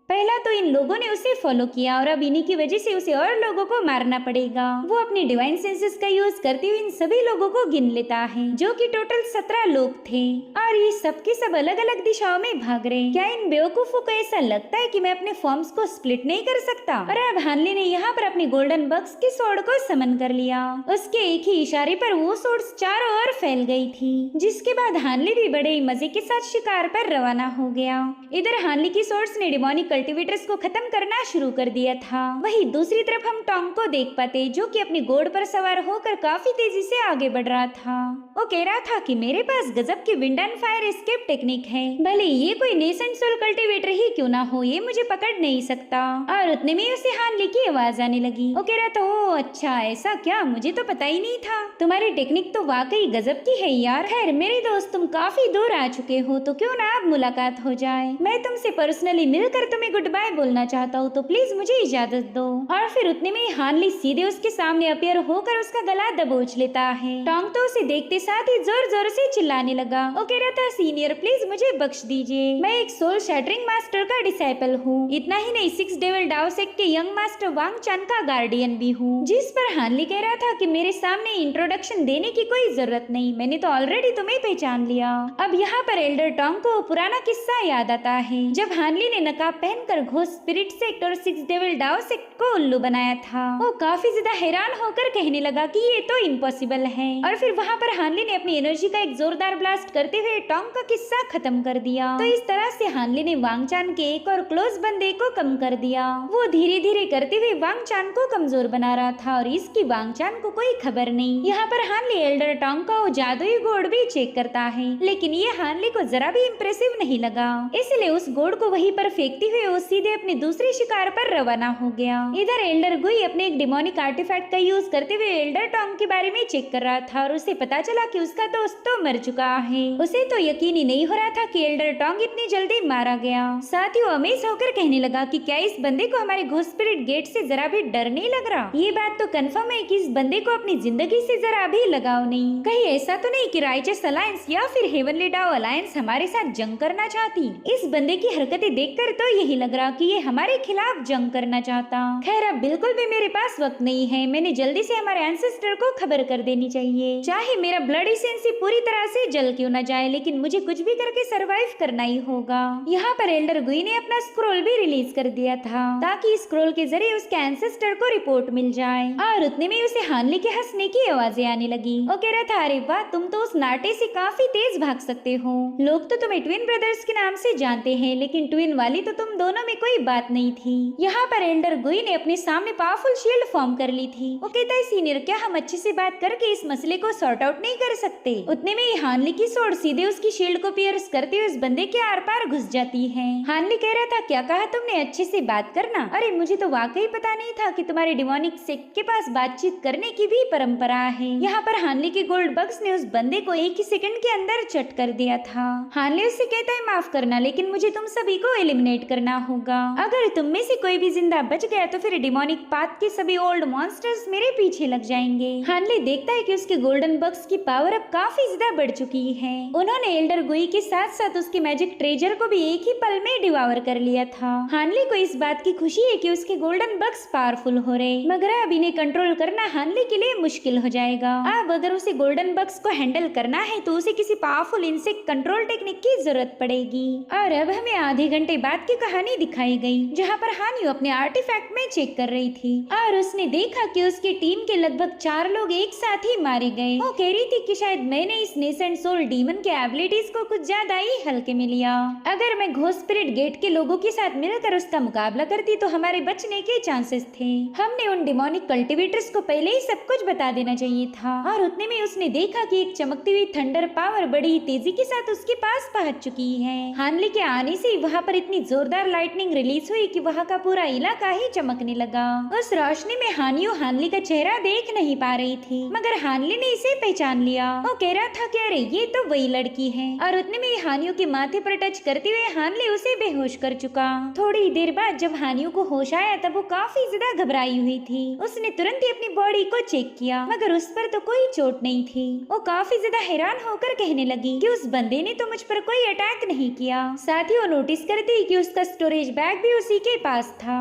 Speaker 1: पहला तो इन लोगों ने उसे फॉलो किया और अब इन्हीं की वजह से उसे और लोगों को मारना पड़ेगा। वो अपने डिवाइन सेंसेस का यूज करते हुए इन सभी लोगों को गिन लेता है, जो कि टोटल 17 लोग थे और ये सब के सब अलग अलग दिशाओं में भाग रहे। क्या इन बेवकूफों को ऐसा लगता है कि मैं अपने फॉर्म्स को स्प्लिट नहीं कर सकता? और अब हानली ने यहाँ पर अपने गोल्डन बक्स के सोर्ड को समन कर लिया। उसके एक ही इशारे पर वो सोर्ड्स चारों ओर फैल गई थी, जिसके बाद हानली भी बड़े ही मजे के साथ शिकार पर रवाना हो गया। इधर हानली की सोर्ड्स ने डिमोनिक कल्टीवेटर्स को खत्म करना शुरू कर दिया था। वहीं दूसरी तरफ हम टोंग को देख पाते, जो कि अपनी घोड़ पर सवार होकर काफी तेजी से आगे बढ़ रहा था। वो कह रहा था कि मेरे पास गजब की wind and fire escape technique है, भले ये कोई नेसेंट सोल कल्टीवेटर ही क्यों ना हो, ये मुझे पकड़ नहीं सकता। और उतने में उसे हानली की आवाज आने लगी। वो कह रहा था, ओ अच्छा ऐसा क्या, मुझे तो पता ही नहीं था, तुम्हारी टेक्निक तो वाकई गजब की है यार। खैर मेरे दोस्त, तुम काफी दूर आ चुके हो तो क्यों ना अब मुलाकात हो जाए, मैं तुमसे पर्सनली मिलकर तुम्हें मैं गुड बाय बोलना चाहता हूँ, तो प्लीज मुझे इजाजत दो। और फिर उतने में हानली सीधे उसके सामने अपीयर होकर उसका गला दबोच लेता है। टोंग तो उसे देखते साथ ही जोर जोर से चिल्लाने लगा। वो कह रहा था, सीनियर प्लीज मुझे बख्श दीजिए, मैं एक सोल शैटरिंग मास्टर का डिसाइपल हूँ। इतना ही नहीं, 6 डेविल डाओ सेक्ट के यंग मास्टर वांग चान का गार्डियन भी हूँ। जिस पर हानली कह रहा था कि मेरे सामने इंट्रोडक्शन देने की कोई जरूरत नहीं, मैंने तो ऑलरेडी तुम्हें पहचान लिया। अब यहाँ पर एल्डर टोंग को पुराना किस्सा याद आता है, जब हानली ने नकाब पहनकर घोस्ट स्पिरिट सेक्ट और 6 डेविल डाओ सेक्ट को उल्लू बनाया था। वो काफी ज्यादा हैरान होकर कहने लगा कि ये तो इम्पॉसिबल है। और फिर वहाँ पर हानली ने अपनी एनर्जी का एक जोरदार ब्लास्ट करते हुए टोंग का किस्सा खत्म कर दिया। तो इस तरह से हानली ने वांग चान के एक और क्लोज बंदे को कम कर दिया। वो धीरे धीरे करते हुए वांग चान को कमजोर बना रहा था और इसकी वांग चान को कोई खबर नहीं। यहाँ पर हानली एल्डर टोंग का वो जादुई गोड भी चेक करता है, लेकिन ये हानली को जरा भी इम्प्रेसिव नहीं लगा, इसलिए उस गोड को वहीं पर फेंकते हुए वो सीधे अपने दूसरे शिकार पर रवाना हो गया। इधर एल्डर गुई अपने एक डिमोनिक आर्टिफैक्ट का यूज करते हुए एल्डर टोंग के बारे में चेक कर रहा था और उसे पता चला कि उसका दोस्त तो मर चुका है। उसे तो यकीन ही नहीं हो रहा था कि एल्डर टोंग इतनी जल्दी मारा गया। साथ ही वो अमेज होकर कहने लगा कि क्या इस बंदे को हमारे घोस्ट स्पिरिट गेट से जरा भी डर नहीं लग रहा? ये बात तो कंफर्म है कि इस बंदे को अपनी जिंदगी से जरा भी लगाव नहीं। कहीं ऐसा तो नहीं कि राइचस अलायंस या फिर हेवनली डाओ अलायंस हमारे साथ जंग करना चाहती? इस बंदे की हरकतें देखकर तो यही लग रहा कि ये हमारे खिलाफ जंग करना चाहता। खैर अब बिल्कुल भी मेरे पास वक्त नहीं है, मैंने जल्दी से हमारे एंसेस्टर को खबर कर देनी चाहिए। चाहे मेरा ब्लड एसेंसी पूरी तरह से जल क्यों न जाए, लेकिन मुझे कुछ भी करके सरवाइव करना ही होगा। यहाँ पर एल्डर गुई ने अपना स्क्रोल भी रिलीज कर दिया था ताकि स्क्रोल के जरिए उसके एंसेस्टर को रिपोर्ट मिल जाए। और उतने में उसे हानली के हंसने की आवाजें आने लगी। वो कह रहा था, अरे वाह, तुम तो उस नाटे से काफी तेज भाग सकते हो। लोग तो तुम्हें ट्विन ब्रदर्स के नाम से जानते हैं, लेकिन ट्विन वाली तो तुम दोनों में कोई बात नहीं थी। यहाँ पर एल्डर गुई ने अपने सामने पावरफुल शील्ड फॉर्म कर ली थी। वो कहता है, सीनियर क्या हम अच्छे से बात करके इस मसले को सॉर्ट आउट नहीं कर सकते? उतने में हानली की सोड सीधे उसकी शील्ड को पियर्स करते हुए उस बंदे के आर पार घुस जाती है। हानली कह रहा था, क्या कहा तुमने, अच्छे से बात करना? अरे मुझे तो वाकई पता नहीं था कि तुम्हारे डिमोनिक सेक्ट के पास बातचीत करने की भी परंपरा है। यहाँ पर हानली के गोल्ड बग्स ने उस बंदे को एक ही सेकंड के अंदर चट कर दिया था। हानली उससे कहता है, माफ करना, लेकिन मुझे तुम सभी को एलिमिनेट करना होगा। अगर तुम में से कोई भी जिंदा बच गया तो फिर डिमोनिक पाथ के सभी ओल्ड मॉन्स्टर्स मेरे पीछे लग जाएंगे। हानली देखता है कि उसके गोल्डन बग्स की पावर अब काफी ज्यादा बढ़ चुकी है। उन्होंने एल्डर गुई के साथ साथ उसके मैजिक ट्रेजर को भी एक ही पल में डिवावर कर लिया था। हानली को इस बात की खुशी है कि उसके गोल्डन बग्स पावरफुल हो रहे, मगर अब इन्हें कंट्रोल करना हानली के लिए मुश्किल हो जाएगा। अब अगर उसे गोल्डन बग्स को हैंडल करना है तो उसे किसी पावरफुल इंसेक्ट कंट्रोल टेक्निक की जरूरत पड़ेगी। और अब हमें आधे घंटे बाद की कहानी दिखाई गई, जहाँ पर हानियो अपने आर्टिफैक्ट में चेक कर रही थी और उसने देखा कि उसकी टीम के लगभग 4 लोग एक साथ ही मारे गए। वो कह रही थी कि शायद मैंने इस नेसेंट सोल डीमन के एबिलिटीज को कुछ ज्यादा ही हल्के में लिया। अगर मैं घोस्ट स्पिरिट गेट के लोगों के साथ मिलकर उसका मुकाबला करती तो हमारे बचने के चांसेस थे। हमने उन डिमोनिक कल्टिवेटर्स को पहले ही सब कुछ बता देना चाहिए था। और उतने में उसने देखा कि एक चमकती हुई थंडर पावर बड़ी तेजी के साथ उसके पास पहुंच चुकी है। हानली के आने से वहाँ पर इतनी जोरदार लाइटनिंग रिलीज हुई कि वहाँ का पूरा इलाका ही चमकने लगा। उस रोशनी में हानियो हानली का चेहरा देख नहीं पा रही थी, मगर हानली ने इसे पहचान लिया। वो कह रहा था कि अरे ये तो वही लड़की है। और उतने में हानियो के माथे पर टच करते हुए हानली उसे बेहोश कर चुका। थोड़ी देर बाद जब हानियो को होश आया तब वो काफी ज्यादा घबराई हुई थी। उसने तुरंत ही अपनी बॉडी को चेक किया, मगर उस पर तो कोई चोट नहीं थी। वो काफी ज्यादा हैरान होकर कहने लगी कि उस बंदे ने तो मुझ पर कोई अटैक नहीं किया। साथ ही वो नोटिस करती कि उसका स्टोरेज बैग भी उसी के पास था।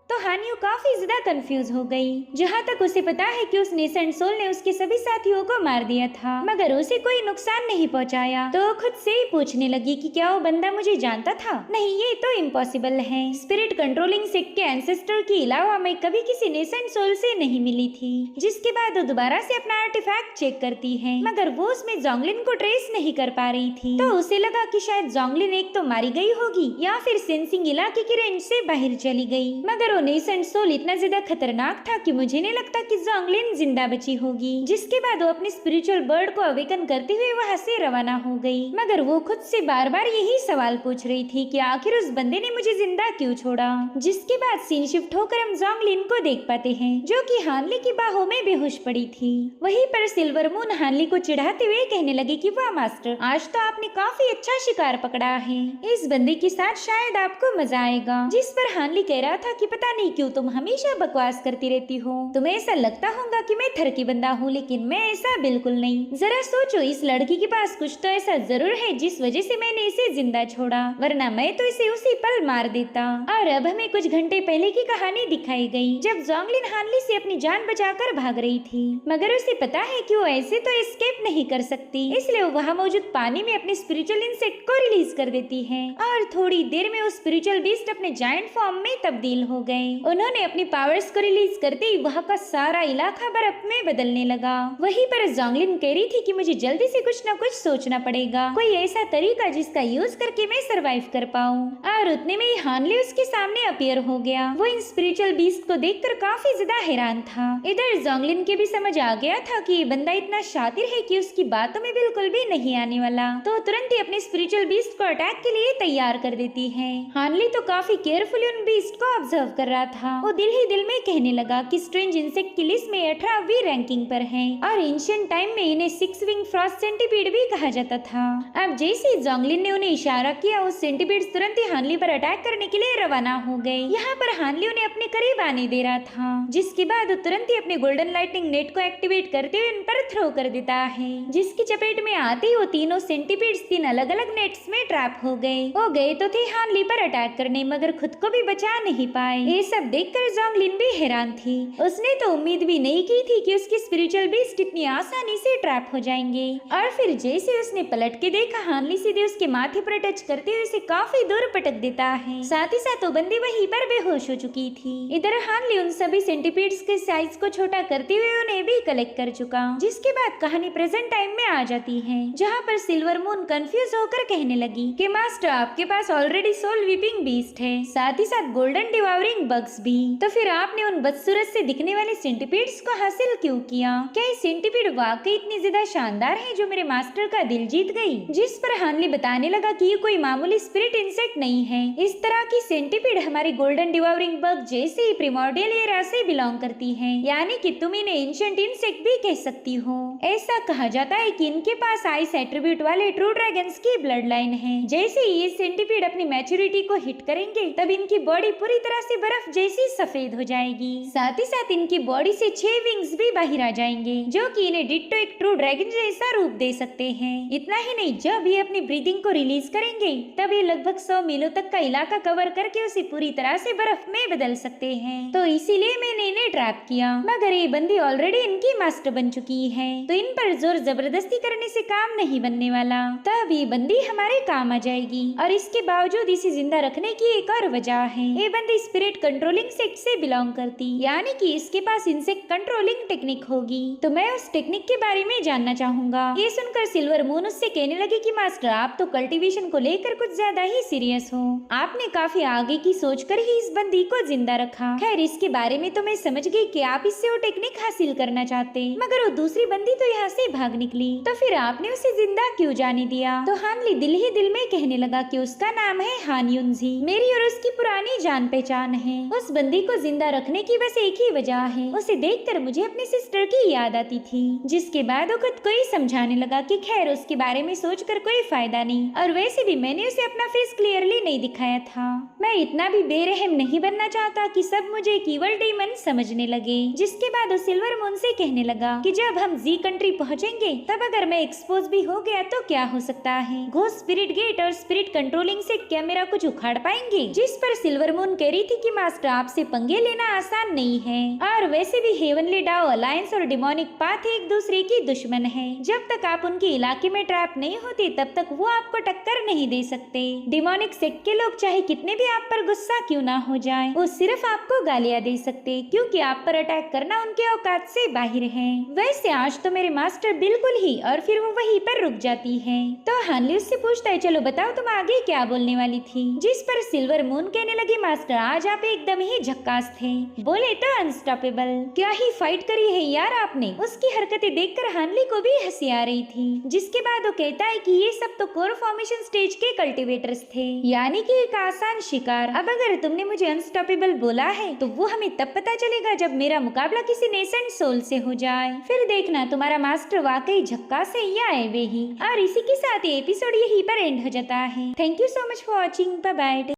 Speaker 1: तो हानियो काफी ज्यादा कंफ्यूज हो गई। जहाँ तक उसे पता है कि उस नेसेंट सोल ने उसके सभी साथियों को मार दिया था, मगर उसे कोई नुकसान नहीं पहुँचाया। तो खुद से ही पूछने लगी कि क्या वो बंदा मुझे जानता था? नहीं, ये तो इम्पॉसिबल है। स्पिरिट कंट्रोलिंग सेक्ट के एंसेस्टर के अलावा मैं कभी किसी नेसेंट सोल से नहीं मिली थी। जिसके बाद वो दोबारा से अपना आर्टिफैक्ट चेक करती है, मगर वो उसमें जोंगलिन को ट्रेस नहीं कर पा रही थी। तो उसे लगा कि शायद जोंगलिन एक तो मारी गई होगी या फिर सेंसिंग इलाके की रेंज से बाहर चली गई। मगर वो नेसेंट सोल इतना ज्यादा खतरनाक था कि मुझे नहीं लगता कि जोंगलिन जिंदा बची होगी। जिसके बाद वो अपनी स्पिरिचुअल बर्ड को अवेकन करते हुए वहाँ से रवाना हो गई। मगर वो खुद से बार बार यही सवाल पूछ रही थी कि आखिर उस बंदे ने मुझे जिंदा क्यों छोड़ा। जिसके बाद सीन शिफ्ट होकर हम जोंगलिन को देख पाते हैं जो कि हानली की बाहों में बेहोश पड़ी थी। वहीं पर सिल्वर मून हानली को चिढ़ाते हुए कहने लगी कि वाह मास्टर, आज तो आपने काफी अच्छा शिकार पकड़ा है। इस बंदे के साथ शायद आपको मजा आएगा। जिस पर हानली कह रहा था कि पता नहीं क्यों तुम हमेशा बकवास करती रहती हो। तुम्हें ऐसा लगता होगा कि मैं थरकी बंदा हूँ, लेकिन मैं ऐसा बिल्कुल नहीं। जरा सोचो, इस लड़की के पास कुछ तो ऐसा जरूर है जिस वजह से मैंने इसे जिंदा छोड़ा, वरना मैं तो इसे उसी पल मार देता। और अब हमें कुछ घंटे पहले की कहानी दिखाई गई जब जोंगलिन हानली से अपनी जान बचाकर भाग रही थी। मगर उसे पता है कि वो ऐसे तो एस्केप नहीं कर सकती, इसलिए वो वहाँ मौजूद पानी में अपने स्पिरिचुअल इंसेक्ट को रिलीज कर देती है और थोड़ी देर में वो स्पिरिचुअल बीस्ट अपने जायंट फॉर्म में तब्दील हो गए। उन्होंने अपनी पावर्स को रिलीज करते ही वहाँ का सारा इलाका बर्फ में बदलने लगा। वहीं पर जोंगलिन कह रही थी कि मुझे जल्दी से कुछ न कुछ सोचना पड़ेगा, कोई ऐसा तरीका जिसका यूज करके मैं सरवाइव कर पाऊँ। और उतने में ही हानली उसके सामने अपीयर हो गया। वो इन स्पिरिचुअल बीस्ट को देखकर काफी ज्यादा हैरान था। इधर जोंगलिन के भी समझ आ गया था कि ये बंदा इतना शातिर है कि उसकी बातों में बिल्कुल भी नहीं आने वाला, तो तुरंत ही अपने स्पिरिचुअल बीस्ट को अटैक के लिए तैयार कर देती है। हानली तो काफी केयरफुली उन बीस्ट को ऑब्जर्व कर रहा था। वो दिल ही दिल में कहने लगा कि स्ट्रेंज इंसेक्ट की लिस्ट में 18वीं रैंकिंग पर है और एंशिएंट टाइम में इन्हें 6 विंग फ्रॉस्ट सेंटीपीड भी कहा जाता था। अब जैसे जोंगलिन ने उन्हें इशारा किया, उस सेंटीपीड तुरंत ही हानली पर अटैक करने के लिए रवाना हो गए। यहाँ पर हानली उन्हें अपने करीब आने दे रहा था, जिसके बाद वो तुरंत ही अपने गोल्डन लाइटनिंग नेट को एक्टिवेट करते हुए उन पर थ्रो कर देता है, जिसकी चपेट में आते ही वो तीनों सेंटीपीड्स 3 अलग अलग नेट्स में ट्रैप हो गए। वो गए तो थे हानली पर अटैक करने, मगर खुद को भी बचा नहीं पाए। ये सब देखकर जोंगलिन भी हैरान थी। उसने तो उम्मीद भी नहीं की थी कि उसकी स्पिरिचुअल बीस्ट इतनी आसानी से ट्रैप हो जाएंगे। और फिर जैसे उसने पलट के देखा, हानली सीधे उसके माथे पर टच करते हुए उसे काफी दूर पटक देता है। साथ ही साथ वो बंदी वहीं पर बेहोश हो चुकी थी। इधर हानली उन सभी सेंटीपीड्स के साइज को छोटा करते हुए उन्हें भी कलेक्ट कर चुका। जिसके बाद कहानी प्रेजेंट टाइम में आ जाती है, जहाँ पर सिल्वर मून कंफ्यूज होकर कहने लगी कि मास्टर, आपके पास ऑलरेडी सोल वीपिंग बीस्ट है, साथ ही साथ गोल्डन डिवावरिंग बग्स भी, तो फिर आपने उन बदसूरत से दिखने वाले सेंटीपीड्स को हासिल क्यों किया? क्या ये सेंटीपीड वाकई इतनी ज्यादा शानदार है जो मेरे मास्टर का दिल जीत गई? जिस पर हानली बताने लगा कि ये कोई मामूली स्पिरिट इंसेक्ट नहीं है। इस तरह की सेंटीपीड हमारी गोल्डन डिवावरिंग बग जैसे ही प्रिमोर्डियल एरा से बिलोंग करती है, यानी कि तुम इन्हें एंशिएंट इंसेक्ट भी कह सकती हो। ऐसा कहा जाता है कि इनके पास आइस एट्रीब्यूट वाले ट्रू ड्रैगन्स की ब्लड लाइन है। जैसे ही ये सेंटीपीड अपनी मैच्योरिटी को हिट करेंगे, तब इनकी बॉडी पूरी तरह से बर्फ जैसी सफेद हो जाएगी। साथ ही साथ इनकी बॉडी से 6 विंग्स भी बाहर आ जाएंगे, जो कि इन्हें डिट्टो एक ट्रू ड्रैगन जैसा रूप दे सकते हैं। इतना ही नहीं, जब ये अपनी ब्रीदिंग को रिलीज करेंगे, तब ये लगभग 100 मीलों तक का इलाका कवर करके उसे पूरी तरह से बर्फ में बदल सकते हैं। तो इसीलिए मैंने इन्हें ट्रैप किया। मगर ये बंदी ऑलरेडी इनकी मास्टर बन चुकी है, तो इन पर जोर जबरदस्ती करने से काम नहीं बनने वाला। तब ये बंदी हमारे काम आ जाएगी। और इसके बावजूद इसे जिंदा रखने की एक और वजह है, ये बंदी स्पिरिट कंट्रोलिंग सेक्ट से बिलोंग करती, यानी कि इसके पास इंसेक्ट कंट्रोलिंग टेक्निक होगी। तो मैं उस टेक्निक के बारे में जानना चाहूंगा। ये सुनकर सिल्वर मून उससे कहने लगी कि मास्टर, आप तो कल्टीवेशन को लेकर कुछ ज्यादा ही सीरियस हो। आपने काफी आगे की सोच कर ही इस बंदी को जिंदा रखा। खैर, इसके बारे में तो मैं समझ गई कि आप इससे वो टेक्निक हासिल करना चाहते, मगर वो दूसरी बंदी तो यहाँ से भाग निकली, तो फिर आपने उसे जिंदा क्यों जाने दिया? तो हानली दिल ही दिल में कहने लगा कि उसका नाम है हान युनजी, मेरी और उसकी पुरानी जान पहचान है। उस बंदी को जिंदा रखने की बस एक ही वजह है, उसे देखकर मुझे अपनी सिस्टर की याद आती थी। जिसके बाद वो खुद को ही समझाने लगा कि खैर, उसके बारे में सोचकर कोई फायदा नहीं, और वैसे भी मैंने उसे अपना फेस क्लियरली नहीं दिखाया था। मैं इतना भी बेरहम नहीं बनना चाहता कि सब मुझे एक इवल डीमन समझने लगे। जिसके बाद वो सिल्वर मून से कहने लगा कि जब हम जी कंट्री पहुँचेंगे, तब अगर मैं एक्सपोज भी हो गया तो क्या हो सकता है? घोस्ट स्पिरिट गेट और स्पिरिट कंट्रोलिंग से क्या मेरा कुछ उखाड़ पाएंगे? जिस पर सिल्वर मून कह रही थी कि मास्टर, आपसे पंगे लेना आसान नहीं है, और वैसे भी हेवनली डाओ अलायंस और डिमोनिक पाथ एक दूसरे की दुश्मन है। जब तक आप उनके इलाके में ट्रैप नहीं होते, तब तक वो आपको टक्कर नहीं दे सकते। डिमोनिक सेक्ट के लोग चाहे कितने भी आप पर गुस्सा क्यों ना हो जाए, वो सिर्फ आपको गालियां दे सकते, क्योंकि आप पर अटैक करना उनके औकात से बाहर है। वैसे आज तो मेरे मास्टर बिल्कुल ही, और फिर वो वहीं पर रुक जाती है। तो हानली उससे पूछता है, चलो बताओ तुम आगे क्या बोलने वाली थी? जिस पर सिल्वर मून कहने लगी, मास्टर, आज आप वे एकदम ही झक्कास थे। बोले तो अनस्टॉपेबल। क्या ही फाइट करी है यार आपने। उसकी हरकतें देखकर हानली को भी हंसी आ रही थी। जिसके बाद वो कहता है कि ये सब तो कोर फॉर्मेशन स्टेज के कल्टीवेटर्स थे, यानी कि एक आसान शिकार। अब अगर तुमने मुझे अनस्टॉपेबल बोला है तो वो हमें तब पता चलेगा जब मेरा मुकाबला किसी नेसेंट सोल से हो जाए। फिर देखना तुम्हारा मास्टर वाकई झक्कास है या एवे ही। और इसी के साथ ये एपिसोड यहीं पर एंड हो जाता है। Thank you so much for watching. Bye bye.